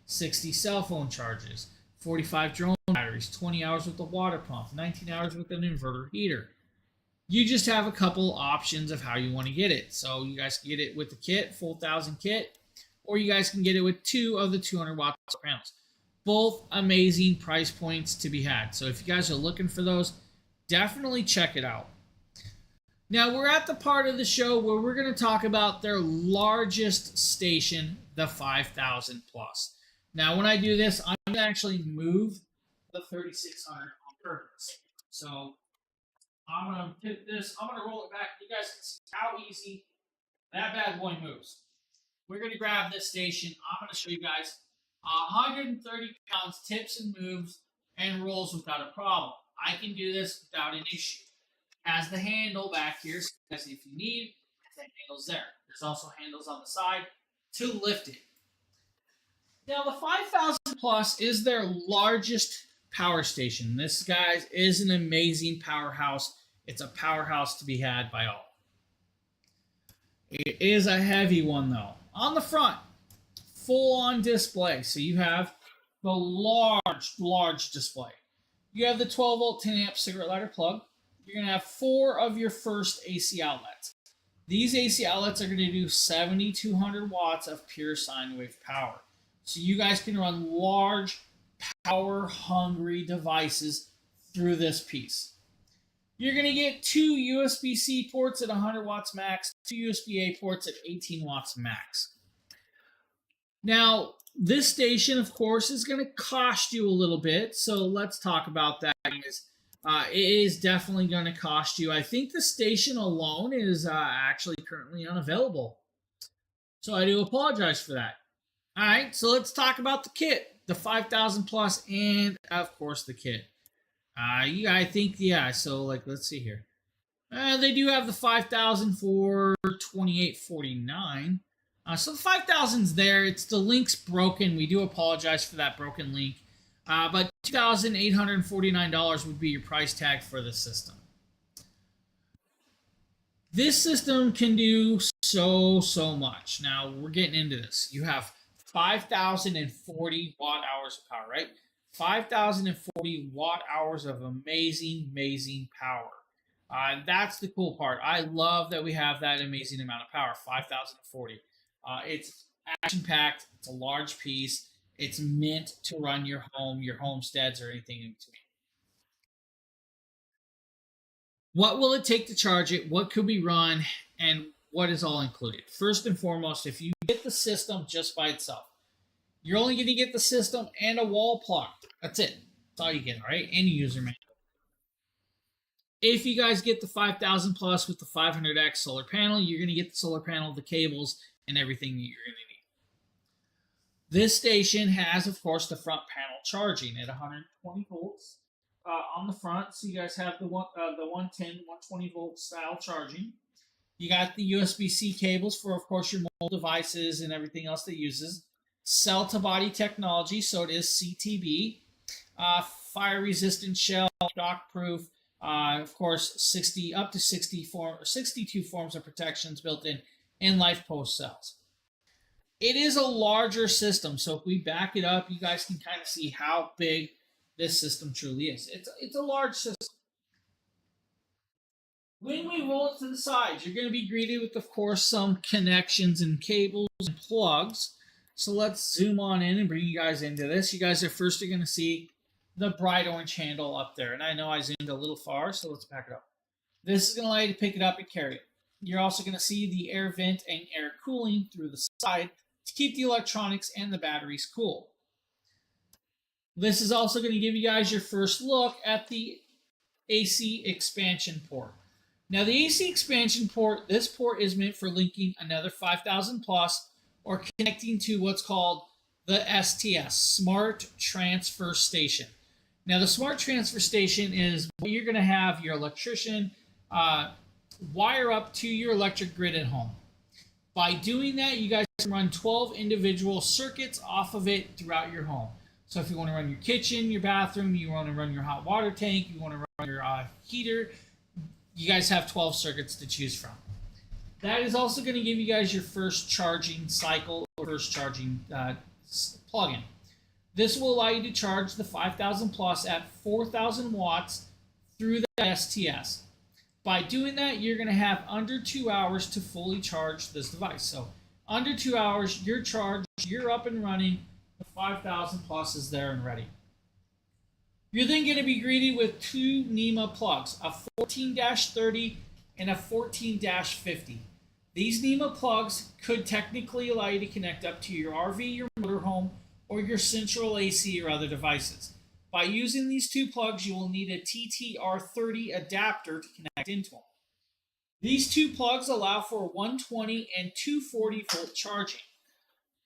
60 cell phone charges, 45 drone batteries, 20 hours with the water pump, 19 hours with an inverter heater. You just have a couple options of how you want to get it. So you guys can get it with the kit, full 1000 kit, or you guys can get it with two of the 200 watt panels. Both amazing price points to be had. So if you guys are looking for those, definitely check it out. Now we're at the part of the show where we're going to talk about their largest station, the 5000 plus. Now when I do this, I'm going to actually move the 3600 on purpose. So I'm going to tip this, I'm going to roll it back. You guys can see how easy that bad boy moves. We're going to grab this station. I'm going to show you guys 130 pounds tips and moves and rolls without a problem. I can do this without an issue. Has the handle back here, so if you need, the handle's there. There's also handles on the side to lift it. Now, the 5000 Plus is their largest power station. This, guys, is an amazing powerhouse. It's a powerhouse to be had by all. It is a heavy one, though. On the front, full-on display. So you have the large display. You have the 12 volt 10 amp cigarette lighter plug. You're going to have 4 of your first AC outlets. These AC outlets are going to do 7,200 watts of pure sine wave power. So you guys can run large, power-hungry devices through this piece. You're going to get 2 USB-C ports at 100 watts max, 2 USB-A ports at 18 watts max. Now, this station, of course, is going to cost you a little bit, so let's talk about that, guys. It is definitely going to cost you. I think the station alone is actually currently unavailable. So I do apologize for that. All right, so let's talk about the kit, the 5000 plus, and of course the kit. I think, yeah, so like, let's see here. They do have the 5000 for $28.49. So the 5000's there. It's the link's broken. We do apologize for that broken link. But $2,849 would be your price tag for the system. This system can do so much. Now, we're getting into this. You have 5,040 watt hours of power, right? 5,040 watt hours of amazing, amazing power. That's the cool part. I love that we have that amazing amount of power, 5,040. It's action packed. It's a large piece. It's meant to run your home, your homesteads, or anything in between. What will it take to charge it? What could be run? And what is all included? First and foremost, if you get the system just by itself, you're only going to get the system and a wall plug. That's it. That's all you get, all right? And a user manual. If you guys get the 5,000 plus with the 500X solar panel, you're going to get the solar panel, the cables, and everything that you're going to need. This station has, of course, the front panel charging at 120 volts on the front. So you guys have the 110, 120 volt style charging. You got the USB-C cables for, of course, your mobile devices and everything else that uses. Cell-to-body technology, so it is CTB. Fire-resistant shell, shock-proof. Of course, 62 forms of protections built in life post cells. It is a larger system, so if we back it up, you guys can kind of see how big this system truly is. It's a large system. When we roll it to the sides, you're going to be greeted with, of course, some connections and cables and plugs. So let's zoom on in and bring you guys into this. You guys are going to see the bright orange handle up there. And I know I zoomed a little far, so let's back it up. This is going to allow you to pick it up and carry it. You're also going to see the air vent and air cooling through the side to keep the electronics and the batteries cool. This is also going to give you guys your first look at the AC expansion port. Now the AC expansion port, this port is meant for linking another 5,000 plus or connecting to what's called the STS, Smart Transfer Station. Now the Smart Transfer Station is what you're going to have your electrician wire up to your electric grid at home. By doing that, you guys can run 12 individual circuits off of it throughout your home. So if you want to run your kitchen, your bathroom, you want to run your hot water tank, you want to run your heater, you guys have 12 circuits to choose from. That is also going to give you guys your first charging cycle or first charging plug-in. This will allow you to charge the 5,000 plus at 4,000 watts through the STS. By doing that, you're going to have under 2 hours to fully charge this device. So under 2 hours, you're charged, you're up and running, the 5,000 plus is there and ready. You're then going to be greeted with two NEMA plugs, a 14-30 and a 14-50. These NEMA plugs could technically allow you to connect up to your RV, your motorhome, or your central AC or other devices. By using these two plugs, you will need a TTR30 adapter to connect into them. These two plugs allow for 120 and 240 volt charging.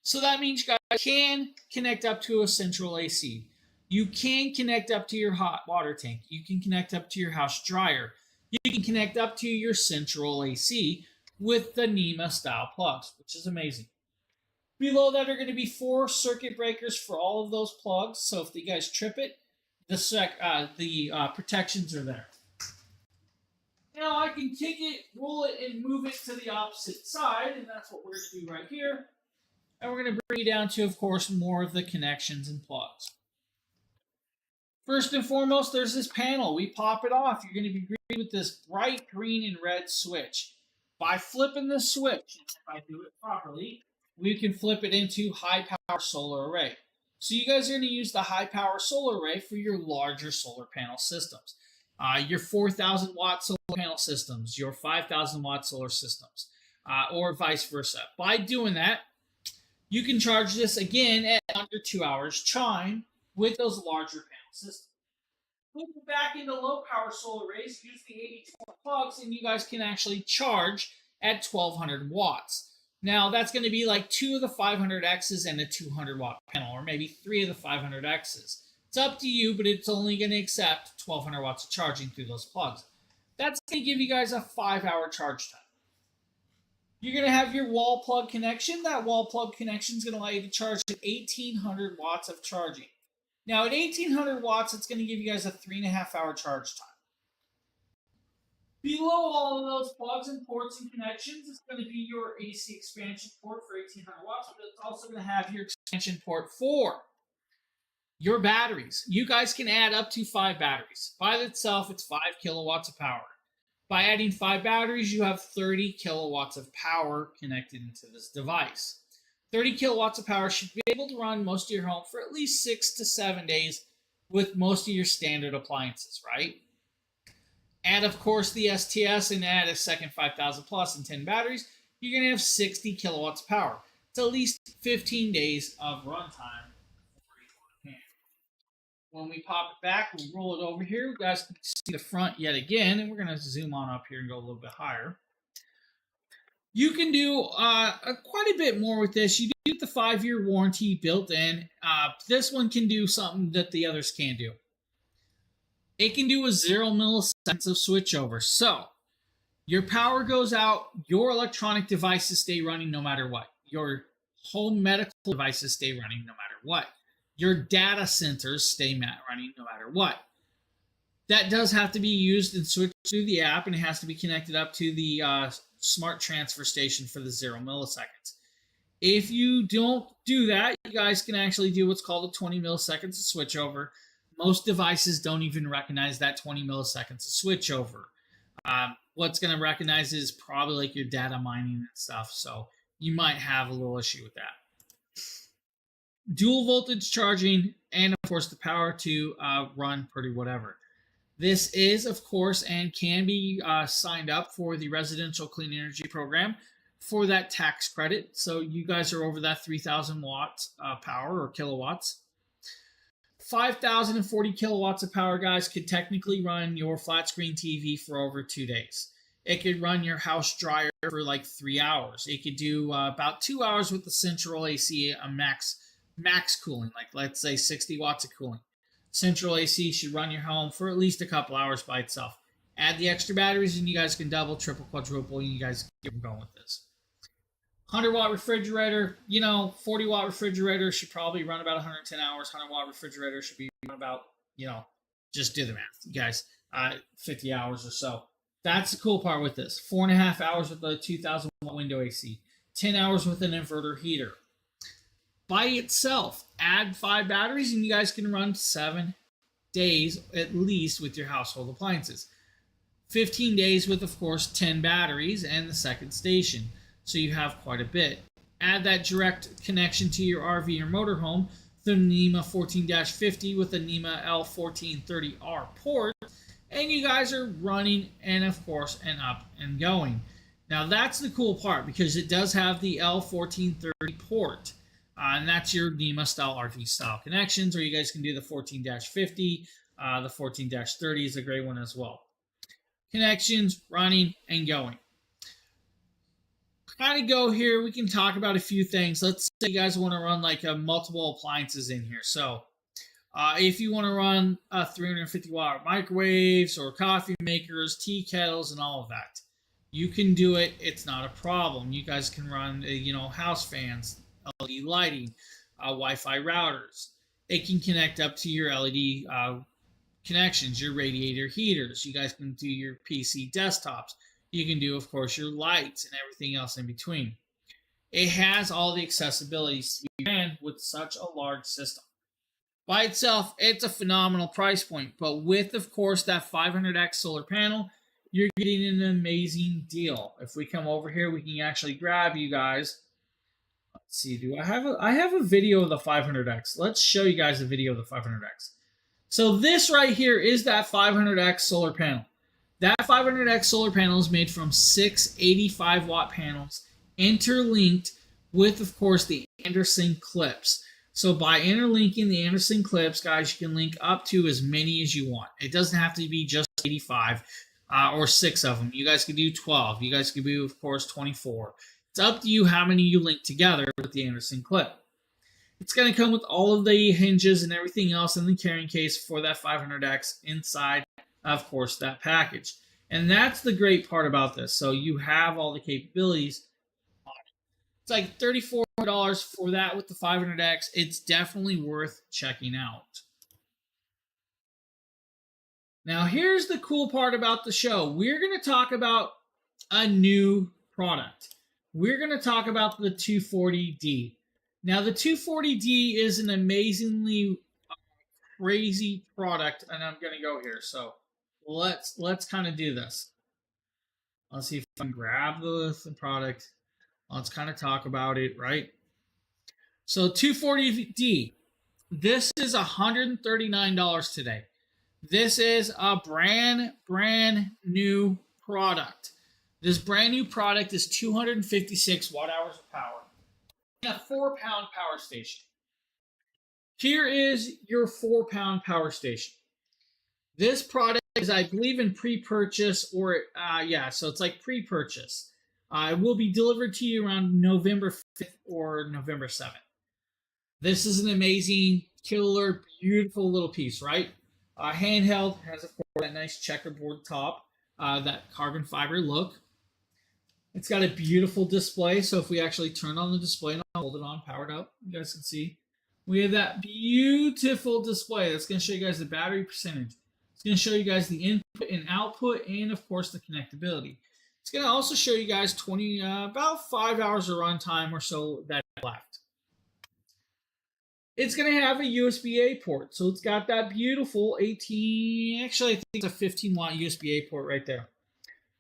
So that means you guys can connect up to a central AC. You can connect up to your hot water tank. You can connect up to your house dryer. You can connect up to your central AC with the NEMA style plugs, which is amazing. Below that are going to be 4 circuit breakers for all of those plugs. So if you guys trip it, the protections are there. Now I can kick it, roll it, and move it to the opposite side, and that's what we're going to do right here. And we're going to bring you down to, of course, more of the connections and plugs. First and foremost, there's this panel. We pop it off. You're going to be greeted with this bright green and red switch. By flipping the switch, if I do it properly, we can flip it into high power solar array. So you guys are going to use the high power solar array for your larger solar panel systems. Your 4,000 watt solar panel systems, your 5,000 watt solar systems, or vice versa. By doing that, you can charge this again at under 2 hours chime with those larger panel systems. Moving back into low power solar arrays, use the 80/20 plugs, and you guys can actually charge at 1,200 watts. Now, that's going to be like 2 of the 500Xs and a 200 watt panel, or maybe 3 of the 500Xs. It's up to you, but it's only going to accept 1,200 watts of charging through those plugs. That's going to give you guys a 5-hour charge time. You're going to have your wall plug connection. That wall plug connection is going to allow you to charge at 1,800 watts of charging. Now, at 1,800 watts, it's going to give you guys a 3.5-hour charge time. Below all of those plugs and ports and connections is going to be your AC expansion port for 1,800 watts, but it's also going to have your expansion port for Your batteries. You guys can add up to 5 batteries. By itself, it's 5 kilowatts of power. By adding 5 batteries, you have 30 kilowatts of power connected into this device. 30 kilowatts of power should be able to run most of your home for at least 6 to 7 days with most of your standard appliances, right? Add, of course, the STS and add a second 5,000 plus and 10 batteries, you're going to have 60 kilowatts of power. It's at least 15 days of runtime. When we pop it back, we'll roll it over here. You guys can see the front yet again, and we're going to zoom on up here and go a little bit higher. You can do quite a bit more with this. You do get the 5-year warranty built in. This one can do something that the others can't do. It can do a 0 milliseconds of switchover. So, your power goes out, your electronic devices stay running no matter what. Your home medical devices stay running no matter what. Your data centers stay running no matter what. That does have to be used and switched through the app, and it has to be connected up to the smart transfer station for the 0 milliseconds. If you don't do that, you guys can actually do what's called a 20 milliseconds of switchover. Most devices don't even recognize that 20 milliseconds of switchover. What's going to recognize is probably like your data mining and stuff, so you might have a little issue with that. Dual voltage charging, and of course the power to run pretty whatever. This is, of course, and can be signed up for the Residential Clean Energy Program for that tax credit. So you guys are over that 3,000 watts power or kilowatts. 5,040 kilowatts of power, guys, could technically run your flat screen TV for over 2 days. It could run your house dryer for like 3 hours. It could do about 2 hours with the central AC, a max cooling, like let's say 60 watts of cooling. Central AC should run your home for at least a couple hours by itself. Add the extra batteries and you guys can double, triple, quadruple, and you guys get going with this. 100-watt refrigerator, 40-watt refrigerator should probably run about 110 hours. 100-watt refrigerator should be run about, just do the math, you guys, 50 hours or so. That's the cool part with this. 4.5 hours with the 2,000-watt window AC. 10 hours with an inverter heater. By itself, add 5 batteries and you guys can run 7 days at least with your household appliances. 15 days with, of course, 10 batteries and the second station. So you have quite a bit. Add that direct connection to your RV or motorhome, the NEMA 14-50 with the NEMA L1430R port, and you guys are running and, of course, and up and going. Now, that's the cool part because it does have the L1430 port. And that's your NEMA style RV style connections, or you guys can do the 14-50. The 14-30 is a great one as well. Connections, running, and going. Kind of go here, we can talk about a few things. Let's say you guys want to run like multiple appliances in here. So if you want to run 350-watt microwaves or coffee makers, tea kettles, and all of that, you can do it. It's not a problem. You guys can run, house fans, LED lighting, Wi-Fi routers. It can connect up to your LED connections, your radiator heaters. You guys can do your PC desktops. You can do, of course, your lights and everything else in between. It has all the accessibilities to be ran with such a large system. By itself, it's a phenomenal price point, but with, of course, that 500x solar panel, you're getting an amazing deal. If we come over here, we can actually grab you guys. Let's see, I have a video of the 500X. Let's show you guys a video of the 500X. So this right here is that 500X solar panel. That 500X solar panel is made from 6 85-watt panels interlinked with, of course, the Anderson clips. So by interlinking the Anderson clips, guys, you can link up to as many as you want. It doesn't have to be just 85 or 6 of them. You guys can do 12. You guys can do, of course, 24. It's up to you how many you link together with the Anderson clip. It's going to come with all of the hinges and everything else in the carrying case for that 500X inside, of course, that package. And that's the great part about this. So you have all the capabilities on it. It's like $34 for that with the 500X. It's definitely worth checking out. Now, here's the cool part about the show. We're going to talk about a new product. We're going to talk about the 240D. Now, the 240D is an amazingly crazy product, and I'm gonna go here. So let's kind of do this. Let's see if I can grab the product. Let's kind of talk about it, right? So 240D. This is $139 today. This is a brand new product. This brand new product is 256 watt hours of power and a 4-pound power station. Here is your 4-pound power station. This product is, I believe, in pre-purchase, or yeah, so it's like pre-purchase. It will be delivered to you around November 5th or November 7th. This is an amazing, killer, beautiful little piece, right? Handheld, has, of course, that nice checkerboard top, that carbon fiber look. It's got a beautiful display, so if we actually turn on the display and I'll hold it on, powered up, you guys can see. We have that beautiful display that's going to show you guys the battery percentage. It's going to show you guys the input and output, and of course the connectability. It's going to also show you guys about 5 hours of runtime or so that left. It's going to have a USB-A port, so it's got that beautiful 18, actually I think it's a 15 watt USB-A port right there.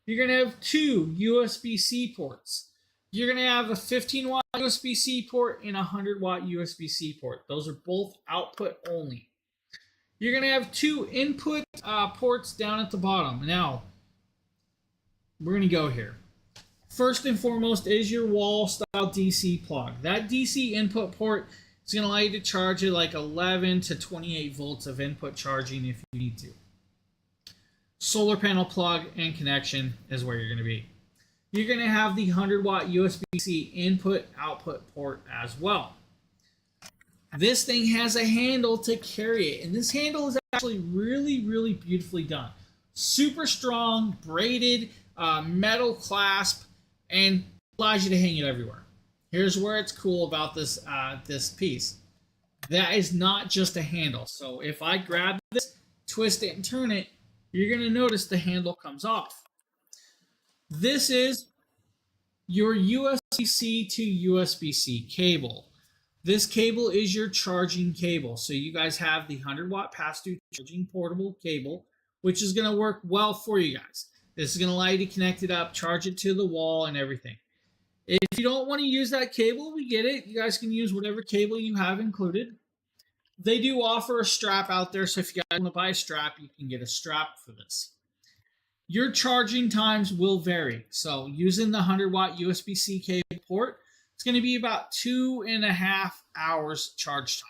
You're going to have 2 USB-C ports. You're going to have a 15 watt USB-C port and a 100 watt USB-C port. Those are both output only. You're going to have 2 input ports down at the bottom. Now, we're going to go here. First and foremost is your wall style DC plug. That DC input port is going to allow you to charge it like 11 to 28 volts of input charging if you need to. Solar panel plug and connection is where you're going to be. You're going to have the 100 watt USB-C input output port as well. This thing has a handle to carry it, and this handle is actually really beautifully done. Super strong, braided, metal clasp, and allows you to hang it everywhere. Here's where it's cool about this piece. That is not just a handle. So if I grab this, twist it, and turn it, you're going to notice the handle comes off. This is your USB-C to USB-C cable. This cable is your charging cable. So you guys have the 100 watt pass-through charging portable cable, which is going to work well for you guys. This is going to allow you to connect it up, charge it to the wall, and everything. If you don't want to use that cable, we get it. You guys can use whatever cable you have included. They do offer a strap out there, so if you guys want to buy a strap, you can get a strap for this. Your charging times will vary. So using the 100 watt USB-C cable port, it's going to be about 2.5 hours charge time.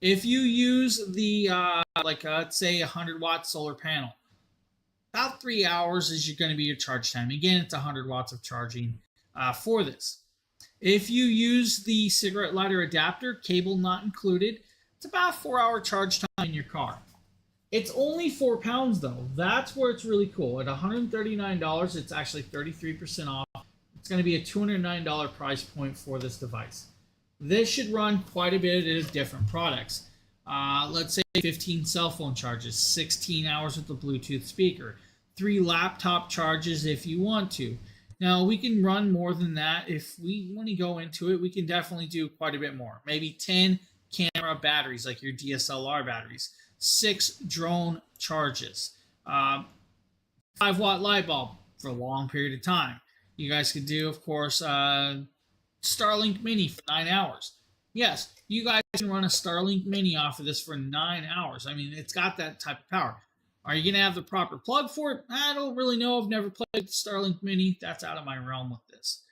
If you use the, let's say 100 watt solar panel, about 3 hours is going to be your charge time. Again, it's 100 watts of charging for this. If you use the cigarette lighter adapter, cable not included, it's about a 4-hour charge time in your car. It's only 4 pounds though. That's where it's really cool. At $139, it's actually 33% off. It's going to be a $209 price point for this device. This should run quite a bit of different products. Let's say 15 cell phone charges, 16 hours with the Bluetooth speaker, 3 laptop charges if you want to. Now, we can run more than that. If we want to go into it, we can definitely do quite a bit more. Maybe 10 camera batteries, like your DSLR batteries, 6 drone charges, 5 watt light bulb for a long period of time. You guys could do, of course, Starlink Mini for 9 hours. Yes, you guys can run a Starlink Mini off of this for 9 hours. I mean, it's got that type of power. Are you going to have the proper plug for it? I don't really know. I've never played with Starlink Mini. That's out of my realm with this.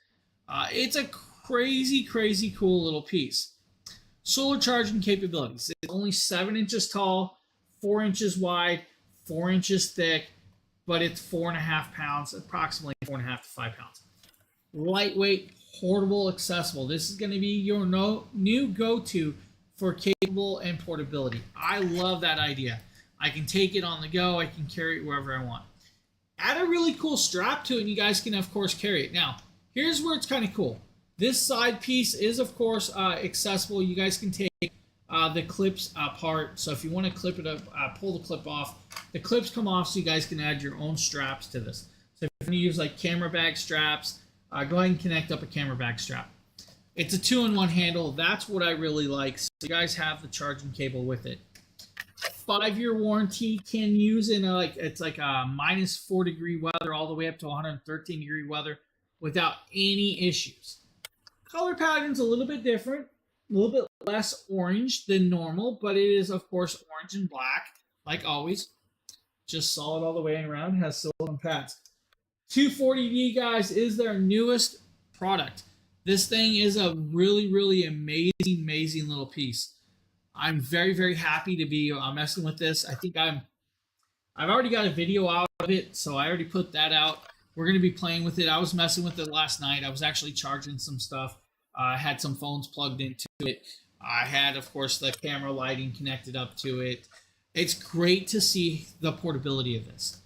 It's a crazy cool little piece. Solar charging capabilities. It's only 7 inches tall, 4 inches wide, 4 inches thick, but it's 4.5 pounds, approximately 4.5 to 5 pounds. Lightweight, portable, accessible. This is going to be your new go-to for cable and portability. I love that idea. I can take it on the go. I can carry it wherever I want. Add a really cool strap to it, and you guys can, of course, carry it. Now, here's where it's kind of cool. This side piece is, of course, accessible. You guys can take the clips apart. So if you want to clip it up, pull the clip off. The clips come off so you guys can add your own straps to this. So if you're going to use like camera bag straps, go ahead and connect up a camera bag strap. It's a 2-in-1 handle. That's what I really like. So you guys have the charging cable with it. 5-year warranty. Can use in it's like a -4 degree weather all the way up to 113-degree weather without any issues. Color pattern's a little bit different, a little bit less orange than normal, but it is of course orange and black like always. Just solid all the way around. Has silicone pads. 240D, guys, is their newest product. This thing is a really amazing little piece. I'm very happy to be messing with this. I think I've already got a video out of it, so I already put that out. We're going to be playing with it. I was messing with it last night. I was actually charging some stuff. I had some phones plugged into it. I had, of course, the camera lighting connected up to it. It's great to see the portability of this.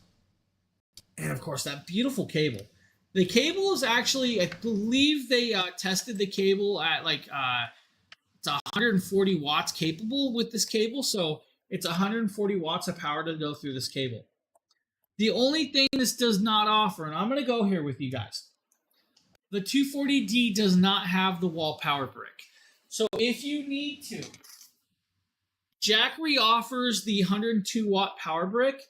And, of course, that beautiful cable. The cable is actually, I believe they tested the cable at it's 140 watts capable with this cable. So it's 140 watts of power to go through this cable. The only thing this does not offer, and I'm going to go here with you guys, the 240D does not have the wall power brick. So if you need to, Jackery offers the 102 watt power brick.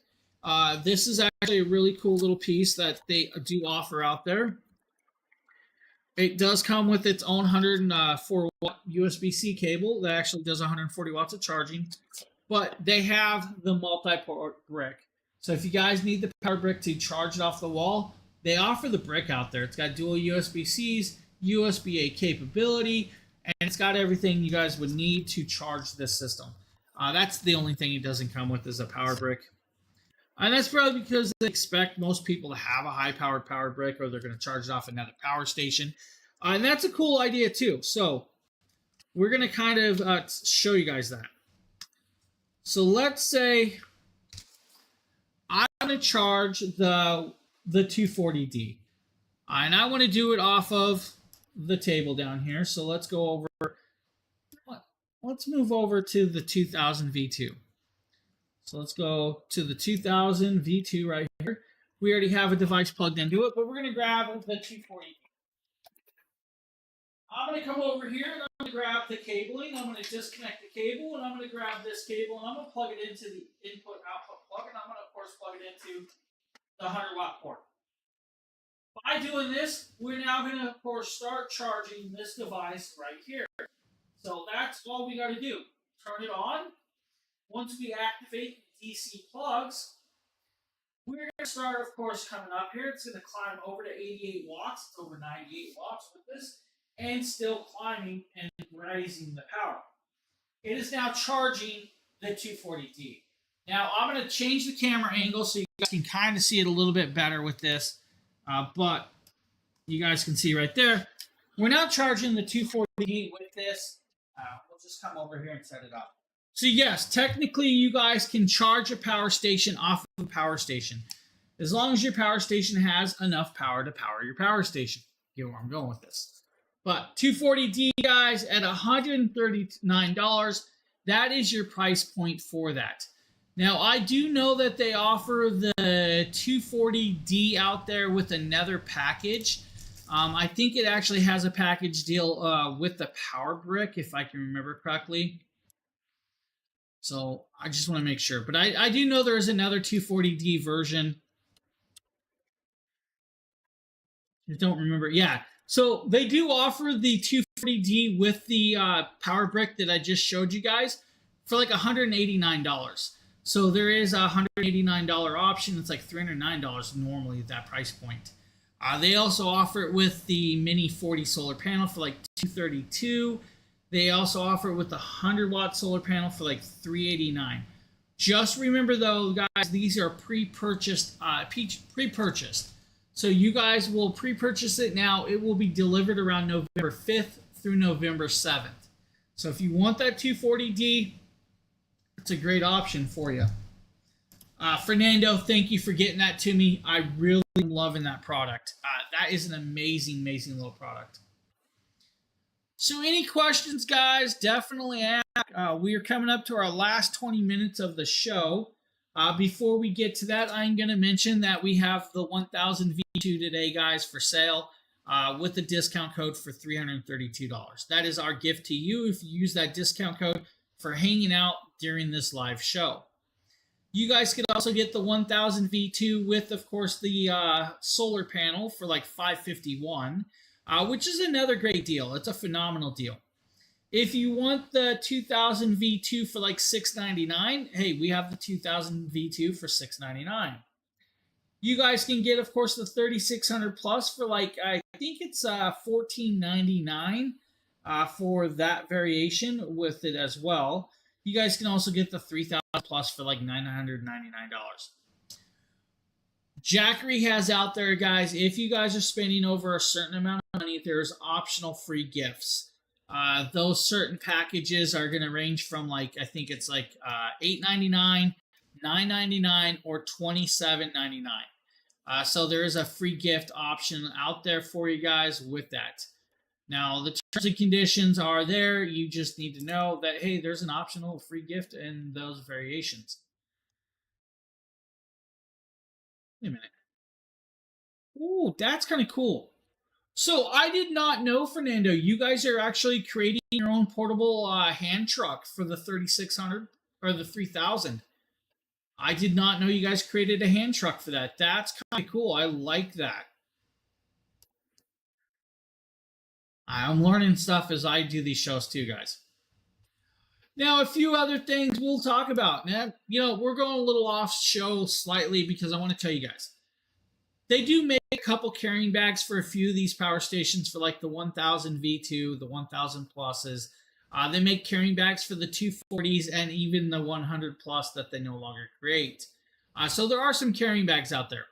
This is actually a really cool little piece that they do offer out there. It does come with its own 104 watt USB-C cable that actually does 140 watts of charging, but they have the multi-port brick. So if you guys need the power brick to charge it off the wall, they offer the brick out there. It's got dual USB-Cs, USB-A capability, and it's got everything you guys would need to charge this system. That's the only thing it doesn't come with is a power brick. And that's probably because they expect most people to have a high-powered power brick or they're going to charge it off another power station. And that's a cool idea too. So we're going to kind of show you guys that. So let's say I want to charge the 240D. And I want to do it off of the table down here. So let's go over. Let's move over to the 2000 V2. So let's go to the 2000 V2 right here. We already have a device plugged into it, but we're going to grab the 240D. I'm going to come over here and I'm going to grab the cabling. I'm going to disconnect the cable and I'm going to grab this cable and I'm going to plug it into the input-output plug, and I'm going to, of course, plug it into the 100 watt port. By doing this, we're now going to, of course, start charging this device right here. So that's all we got to do. Turn it on. Once we activate DC plugs, we're going to start, of course, coming up here. It's going to climb over to 88 watts. It's over 98 watts with this, and still climbing and raising the power. It is now charging the 240D. Now, I'm going to change the camera angle so you guys can kind of see it a little bit better with this, but you guys can see right there. We're now charging the 240D with this. We'll just come over here and set it up. So yes, technically you guys can charge a power station off of a power station, as long as your power station has enough power to power your power station. You know where I'm going with this. But 240D, guys, at $139, that is your price point for that. Now, I do know that they offer the 240D out there with another package. I think it actually has a package deal with the power brick, if I can remember correctly. So I just want to make sure. But I do know there is another 240D version. I don't remember. Yeah. So they do offer the 240D with the power brick that I just showed you guys for like $189. So there is a $189 option. It's like $309 normally at that price point. They also offer it with the Mini 40 solar panel for like $232. They also offer it with the 100 watt solar panel for like $389. Just remember though, guys, these are pre-purchased. So you guys will pre-purchase it now. It will be delivered around November 5th through November 7th. So if you want that 240D, it's a great option for you. Fernando, thank you for getting that to me. I really am loving that product. That is an amazing little product. So any questions, guys, definitely ask. We are coming up to our last 20 minutes of the show. Before we get to that, I'm going to mention that we have the 1000 V2 today, guys, for sale with the discount code for $332. That is our gift to you if you use that discount code for hanging out during this live show. You guys could also get the 1000 V2 with, of course, the solar panel for like 551, which is another great deal. It's a phenomenal deal. If you want the 2000 V2 for like 699, hey, we have the 2000 V2 for 699. You guys can get, of course, the 3600 plus for like I think it's 1499 for that variation with it as well. You guys can also get the 3000 plus for like $999. Jackery has out there, guys, if you guys are spending over a certain amount of money, there's optional free gifts. Those certain packages are going to range from like I think it's like $8.99, $9.99, or $27.99. So there is a free gift option out there for you guys with that. Now the terms and conditions are there. You just need to know that hey, there's an optional free gift in those variations. Wait a minute. Ooh, that's kind of cool. So I did not know, Fernando. You guys are actually creating your own portable hand truck for the 3600 or the 3000. I did not know you guys created a hand truck for that. That's kind of cool. I like that. I'm learning stuff as I do these shows too, guys. Now, a few other things we'll talk about. Now, we're going a little off show slightly because I want to tell you guys. They do make a couple carrying bags for a few of these power stations for like the 1000 V2, the 1000 pluses. They make carrying bags for the 240s and even the 100 plus that they no longer create. So there are some carrying bags out there.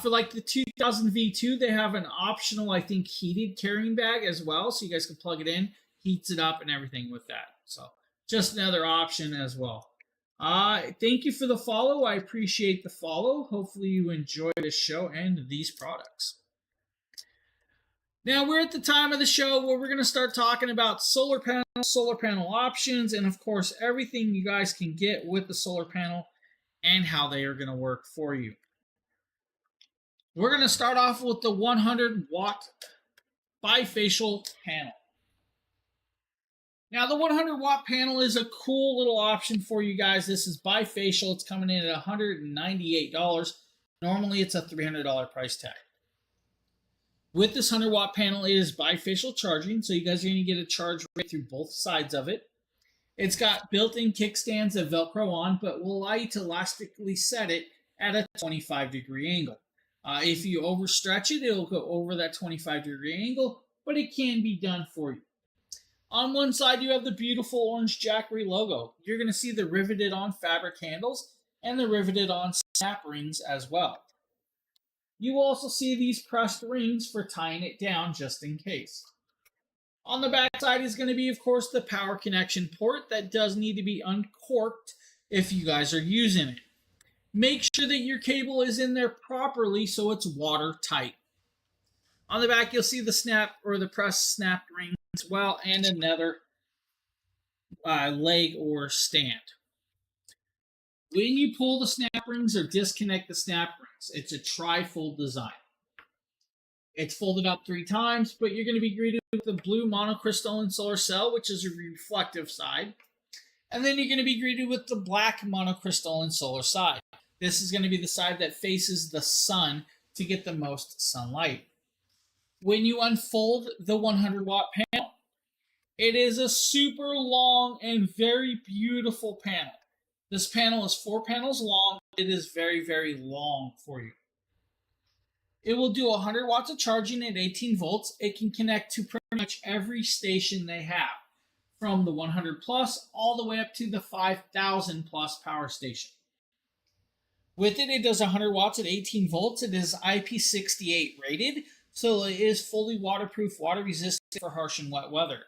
For like the 2000 V2, they have an optional, I think, heated carrying bag as well. So you guys can plug it in, heats it up and everything with that. So just another option as well. Thank you for the follow. I appreciate the follow. Hopefully you enjoy this show and these products. Now we're at the time of the show where we're going to start talking about solar panel options, and of course everything you guys can get with the solar panel and how they are going to work for you. We're going to start off with the 100-watt bifacial panel. Now, the 100-watt panel is a cool little option for you guys. This is bifacial. It's coming in at $198. Normally, it's a $300 price tag. With this 100-watt panel, it is bifacial charging, so you guys are going to get a charge rate through both sides of it. It's got built-in kickstands that Velcro on, but will allow you to elastically set it at a 25-degree angle. If you overstretch it, it'll go over that 25-degree angle, but it can be done for you. On one side, you have the beautiful orange Jackery logo. You're going to see the riveted on fabric handles and the riveted on snap rings as well. You will also see these pressed rings for tying it down just in case. On the back side is going to be, of course, the power connection port that does need to be uncorked if you guys are using it. Make sure that your cable is in there properly so it's watertight. On the back, you'll see the snap or the pressed snap ring as well, and another leg or stand. When you pull the snap rings or disconnect the snap rings, it's a tri-fold design. It's folded up 3 times, but you're going to be greeted with the blue monocrystalline solar cell, which is a reflective side. And then you're going to be greeted with the black monocrystalline solar side. This is going to be the side that faces the sun to get the most sunlight. When you unfold the 100-watt panel, it is a super long and very beautiful panel. This panel is 4 panels long. It is very, very long for you. It will do 100 watts of charging at 18 volts. It can connect to pretty much every station they have, from the 100 plus all the way up to the 5,000 plus power station. With it, it does 100 watts at 18 volts. It is IP68 rated, so it is fully waterproof, water resistant for harsh and wet weather.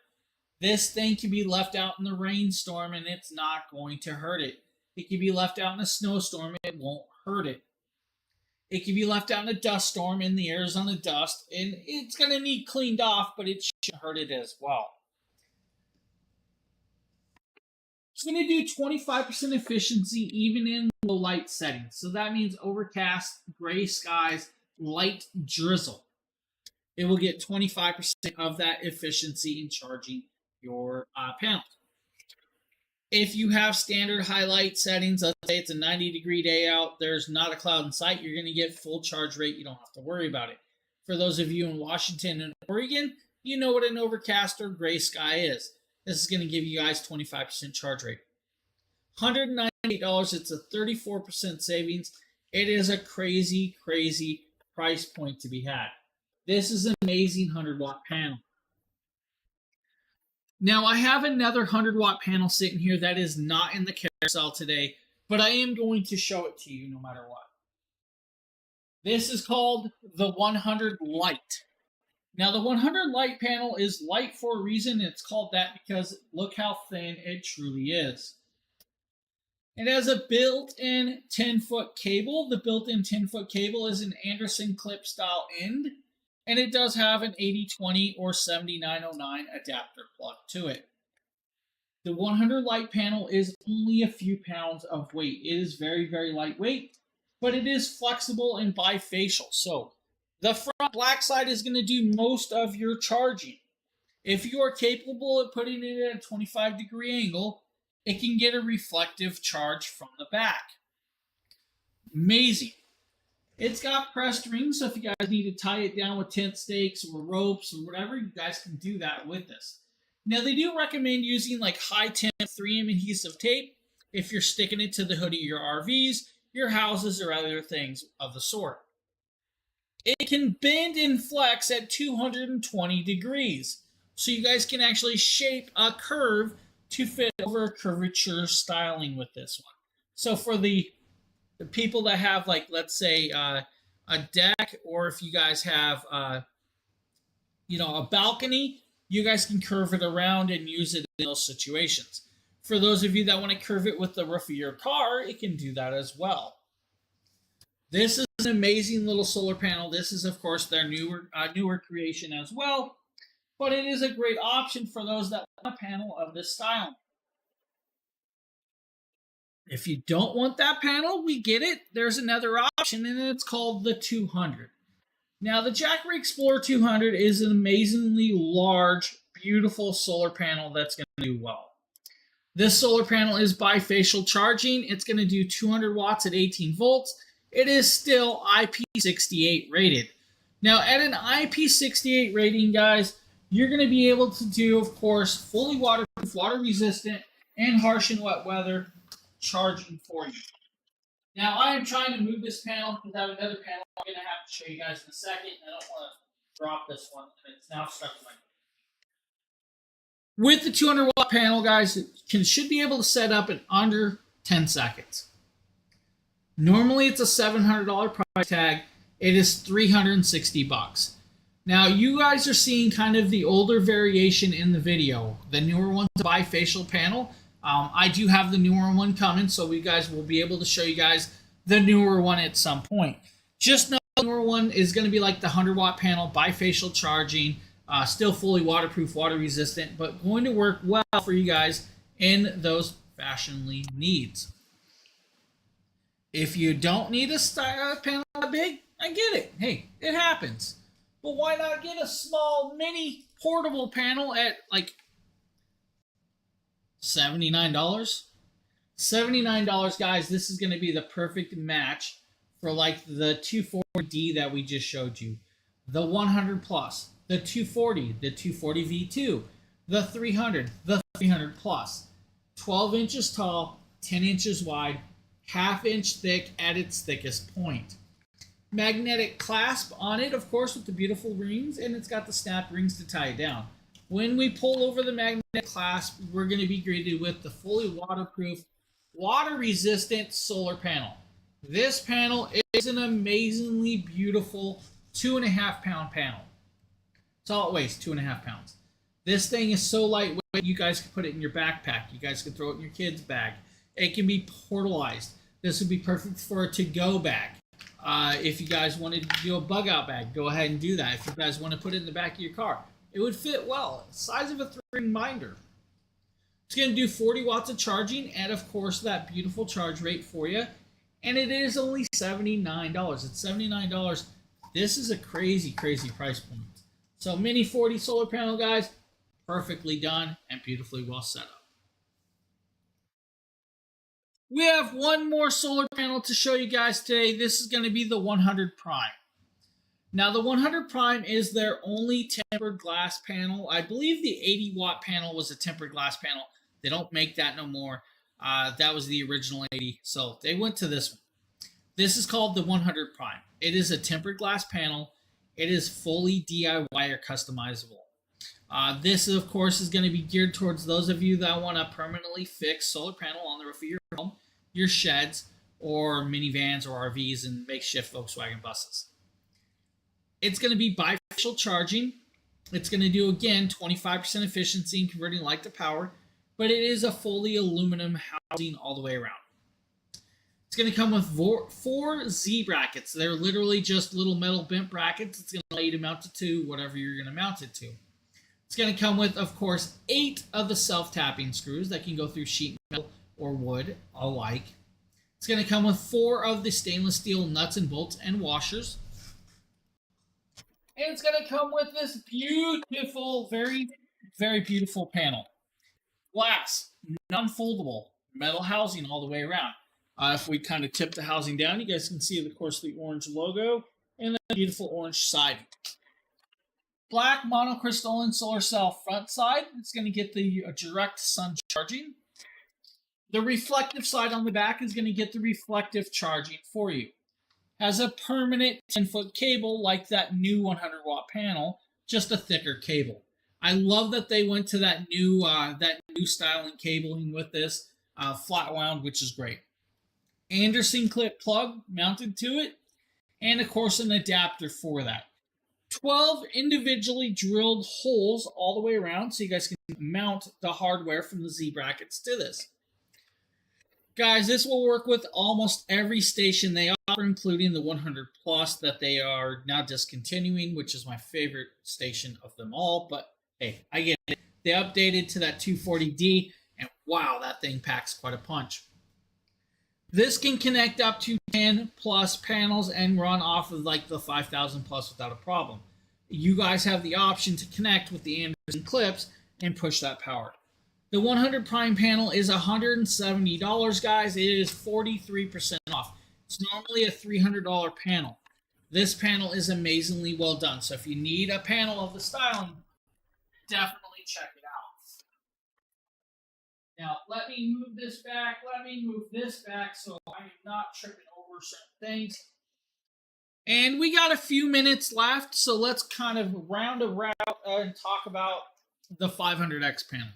This thing can be left out in the rainstorm and it's not going to hurt it. It can be left out in a snowstorm, it won't hurt it. It can be left out in a dust storm in the Arizona dust, and it's going to need cleaned off, but it shouldn't hurt it as well. It's going to do 25% efficiency even in low light settings. So that means overcast, gray skies, light drizzle. It will get 25% of that efficiency in charging your panel. If you have standard highlight settings, let's say it's a 90-degree day out, there's not a cloud in sight, you're going to get full charge rate. You don't have to worry about it. For those of you in Washington and Oregon, you know what an overcast or gray sky is. This is going to give you guys 25% charge rate. $198, it's a 34% savings. It is a crazy, crazy price point to be had. This is an amazing 100-watt panel. Now, I have another 100-watt panel sitting here that is not in the carousel today, but I am going to show it to you no matter what. This is called the 100 Light. Now, the 100 Light panel is light for a reason. It's called that because look how thin it truly is. It has a built-in 10-foot cable. The built-in 10-foot cable is an Anderson clip style end, and it does have an 8020 or 7909 adapter plug to it. The 100 Light panel is only a few pounds of weight. It is very, very lightweight, but it is flexible and bifacial. So the front black side is going to do most of your charging. If you are capable of putting it at a 25-degree angle, it can get a reflective charge from the back. Amazing. It's got pressed rings, so if you guys need to tie it down with tent stakes or ropes or whatever, you guys can do that with this. Now, they do recommend using like high temp 3M adhesive tape if you're sticking it to the hood of your RVs, your houses, or other things of the sort. It can bend and flex at 220 degrees, so you guys can actually shape a curve to fit over a curvature styling with this one. So for the people that have, like, let's say a deck, or if you guys have a balcony, you guys can curve it around and use it in those situations. For those of you that want to curve it with the roof of your car, it can do that as well. This is an amazing little solar panel. This is, of course, their newer creation as well, but it is a great option for those that want a panel of this style. If you don't want that panel, we get it. There's another option, and it's called the 200. Now, the Jackery Explorer 200 is an amazingly large, beautiful solar panel that's going to do well. This solar panel is bifacial charging. It's going to do 200 watts at 18 volts. It is still IP68 rated. Now, at an IP68 rating, guys, you're going to be able to do, of course, fully waterproof, water resistant, and harsh and wet weather charging for you. Now, I am trying to move this panel because I have another panel I'm going to have to show you guys in a second. I don't want to drop this one. It's now stuck in my... With the 200-watt panel, guys, it should be able to set up in under 10 seconds. Normally, it's a $700 price tag. It is $360. Now, you guys are seeing kind of the older variation in the video. The newer one's a bifacial panel. I do have the newer one coming, so we guys will be able to show you guys the newer one at some point. Just know the newer one is going to be like the 100-watt panel, bifacial charging, still fully waterproof, water resistant, but going to work well for you guys in those fashionly needs. If you don't need a panel that big, I get it. Hey, it happens. But why not get a small mini portable panel at like $79? $79, guys. This is going to be the perfect match for like the 240D that we just showed you, the 100 plus, the 240, the 240 V2, the 300, the 300 plus, 12 inches tall, 10 inches wide, half-inch thick at its thickest point. Magnetic clasp on it, of course, with the beautiful rings, and it's got the snap rings to tie it down. When we pull over the magnetic clasp, we're going to be greeted with the fully waterproof, water-resistant solar panel. This panel is an amazingly beautiful 2.5-pound panel. That's all it weighs, 2.5 pounds. This thing is so lightweight, you guys can put it in your backpack. You guys can throw it in your kid's bag. It can be portalized. This would be perfect for a to-go bag. If you guys wanted to do a bug-out bag, go ahead and do that. If you guys want to put it in the back of your car, it would fit well. Size of a 3-ring binder. It's going to do 40 watts of charging and, of course, that beautiful charge rate for you. And it is only $79. It's $79. This is a crazy, crazy price point. So Mini 40 solar panel, guys, perfectly done and beautifully well set up. We have one more solar panel to show you guys today. This is going to be the 100 Prime. Now, the 100 Prime is their only tempered glass panel. I believe the 80-watt panel was a tempered glass panel. They don't make that no more. That was the original 80, so they went to this one. This is called the 100 Prime. It is a tempered glass panel. It is fully DIY or customizable. This, of course, is going to be geared towards those of you that want to permanently fix solar panel on the roof of your home, your sheds, or minivans or RVs and makeshift Volkswagen buses. It's going to be bifacial charging. It's going to do, again, 25% efficiency in converting light to power, but it is a fully aluminum housing all the way around. It's going to come with four Z brackets. They're literally just little metal bent brackets. It's going to allow you to mount it to whatever you're going to mount it to. It's going to come with, of course, 8 of the self-tapping screws that can go through sheet metal or wood alike. It's going to come with 4 of the stainless steel nuts and bolts and washers. And it's going to come with this beautiful, very, very beautiful panel. Glass, non-foldable, metal housing all the way around. If we kind of tip the housing down, you guys can see, of course, the orange logo and the beautiful orange side. Black monocrystalline solar cell front side. It's going to get the direct sun charging. The reflective side on the back is going to get the reflective charging for you. Has a permanent 10-foot cable like that new 100-watt panel, just a thicker cable. I love that they went to that new styling cabling with this, flat wound, which is great. Anderson clip plug mounted to it, and of course an adapter for that. 12 individually drilled holes all the way around, so you guys can mount the hardware from the Z brackets to this. Guys, this will work with almost every station they offer, including the 100 Plus that they are now discontinuing, which is my favorite station of them all. But hey, I get it. They updated to that 240D, and wow, that thing packs quite a punch. This can connect up to 10 plus panels and run off of like the 5,000 plus without a problem. You guys have the option to connect with the Anderson clips and push that power. The 100 Prime panel is $170, guys. It is 43% off. It's normally a $300 panel. This panel is amazingly well done. So if you need a panel of the styling, definitely check it out. Now, let me move this back. Let me move this back so I am not tripping over certain things. And we got a few minutes left, so let's kind of round around and talk about the 500X panel.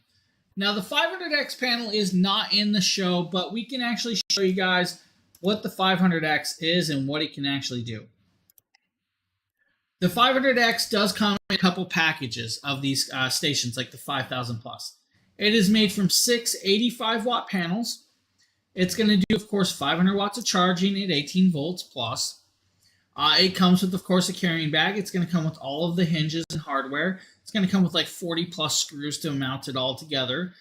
Now, the 500X panel is not in the show, but we can actually show you guys what the 500X is and what it can actually do. The 500X does come in a couple packages of these stations, like the 5,000 plus. It is made from 6 85-watt panels. It's going to do, of course, 500 watts of charging at 18 volts plus. It comes with, of course, a carrying bag. It's going to come with all of the hinges and hardware. It's going to come with like 40 plus screws to mount it all together.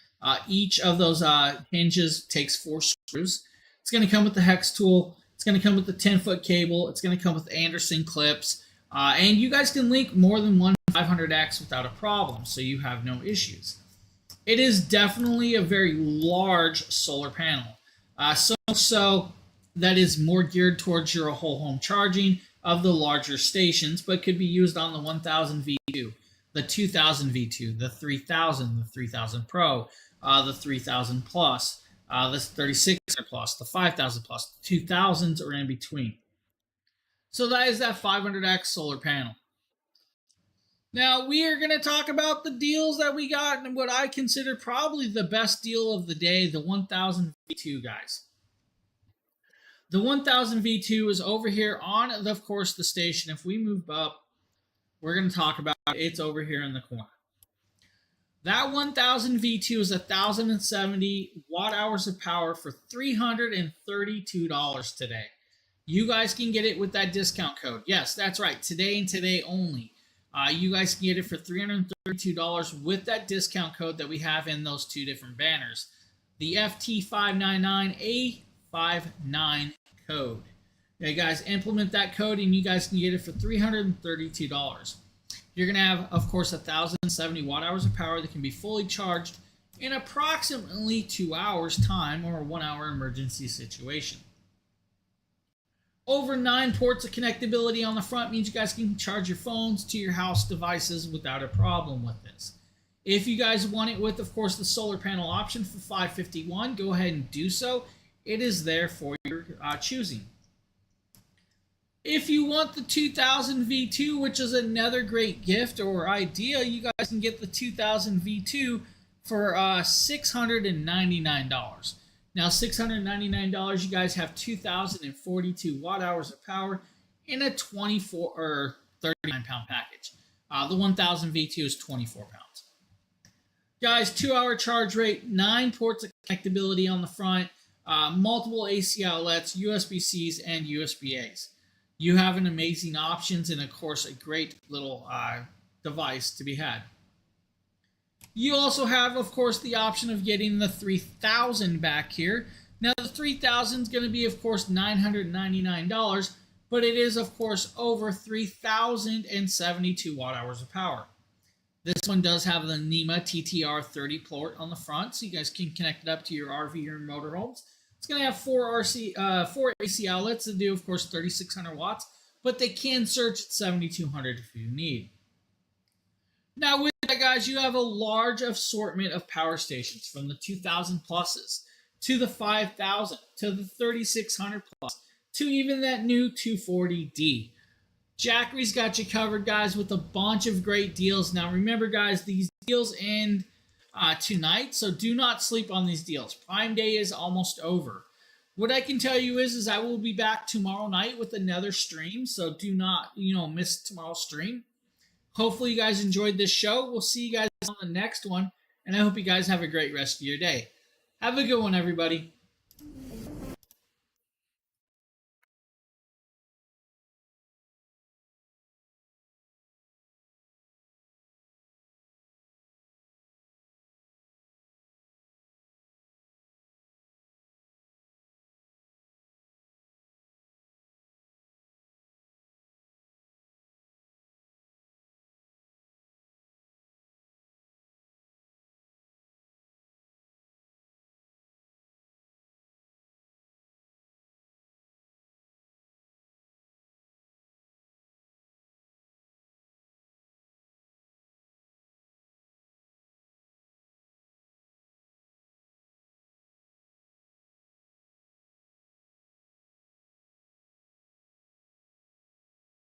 Each of those hinges takes 4 screws. It's going to come with the hex tool. It's going to come with the 10-foot cable. It's going to come with Anderson clips. And you guys can link more than one 500X without a problem, so you have no issues. It is definitely a very large solar panel. So that is more geared towards your whole home charging of the larger stations, but could be used on the 1000 V2, the 2000 V2, the 3000, the 3000 Pro, the 3000 Plus, the 3600 Plus, the 5000 Plus, the 2000s or in between. So that is that 500X solar panel. Now, we are going to talk about the deals that we got and what I consider probably the best deal of the day, the 1000 V2, guys. The 1000 V2 is over here on, of course, the station. If we move up, we're going to talk about it. It's over here in the corner. That 1000 V2 is 1,070 watt hours of power for $332 today. You guys can get it with that discount code. Yes, that's right. Today and today only. You guys can get it for $332 with that discount code that we have in those 2 different banners. The FT599A59 code. Okay, guys, implement that code and you guys can get it for $332. You're going to have, of course, 1,070 watt hours of power that can be fully charged in approximately 2 hours time or a 1 hour emergency situation. Over 9 ports of connectability on the front means you guys can charge your phones to your house devices without a problem with this. If you guys want it with, of course, the solar panel option for $551, go ahead and do so. It is there for your choosing. If you want the 2000 V2, which is another great gift or idea, you guys can get the 2000 V2 for $699. Now, $699, you guys have 2,042 watt hours of power in a 24 or 39 pound package. The 1000 V2 is 24 pounds. Guys, 2 hour charge rate, 9 ports of connectability on the front, multiple AC outlets, USB-Cs, and USB-As. You have an amazing options and, of course, a great little device to be had. You also have, of course, the option of getting the 3000 back here. Now, the 3000 is going to be, of course, $999, but it is, of course, over 3,072 watt hours of power. This one does have the NEMA TTR30 port on the front, so you guys can connect it up to your RV or motorhomes. It's going to have four AC outlets that do, of course, 3,600 watts, but they can surge at 7,200 if you need. Now, with that, guys, you have a large assortment of power stations from the 2000 pluses to the 5000 to the 3600 plus to even that new 240D. Jackery's got you covered, guys, with a bunch of great deals. Now, remember, guys, these deals end tonight, so do not sleep on these deals. Prime Day is almost over. What I can tell you is I will be back tomorrow night with another stream, so do not, miss tomorrow's stream. Hopefully you guys enjoyed this show. We'll see you guys on the next one, and I hope you guys have a great rest of your day. Have a good one, everybody.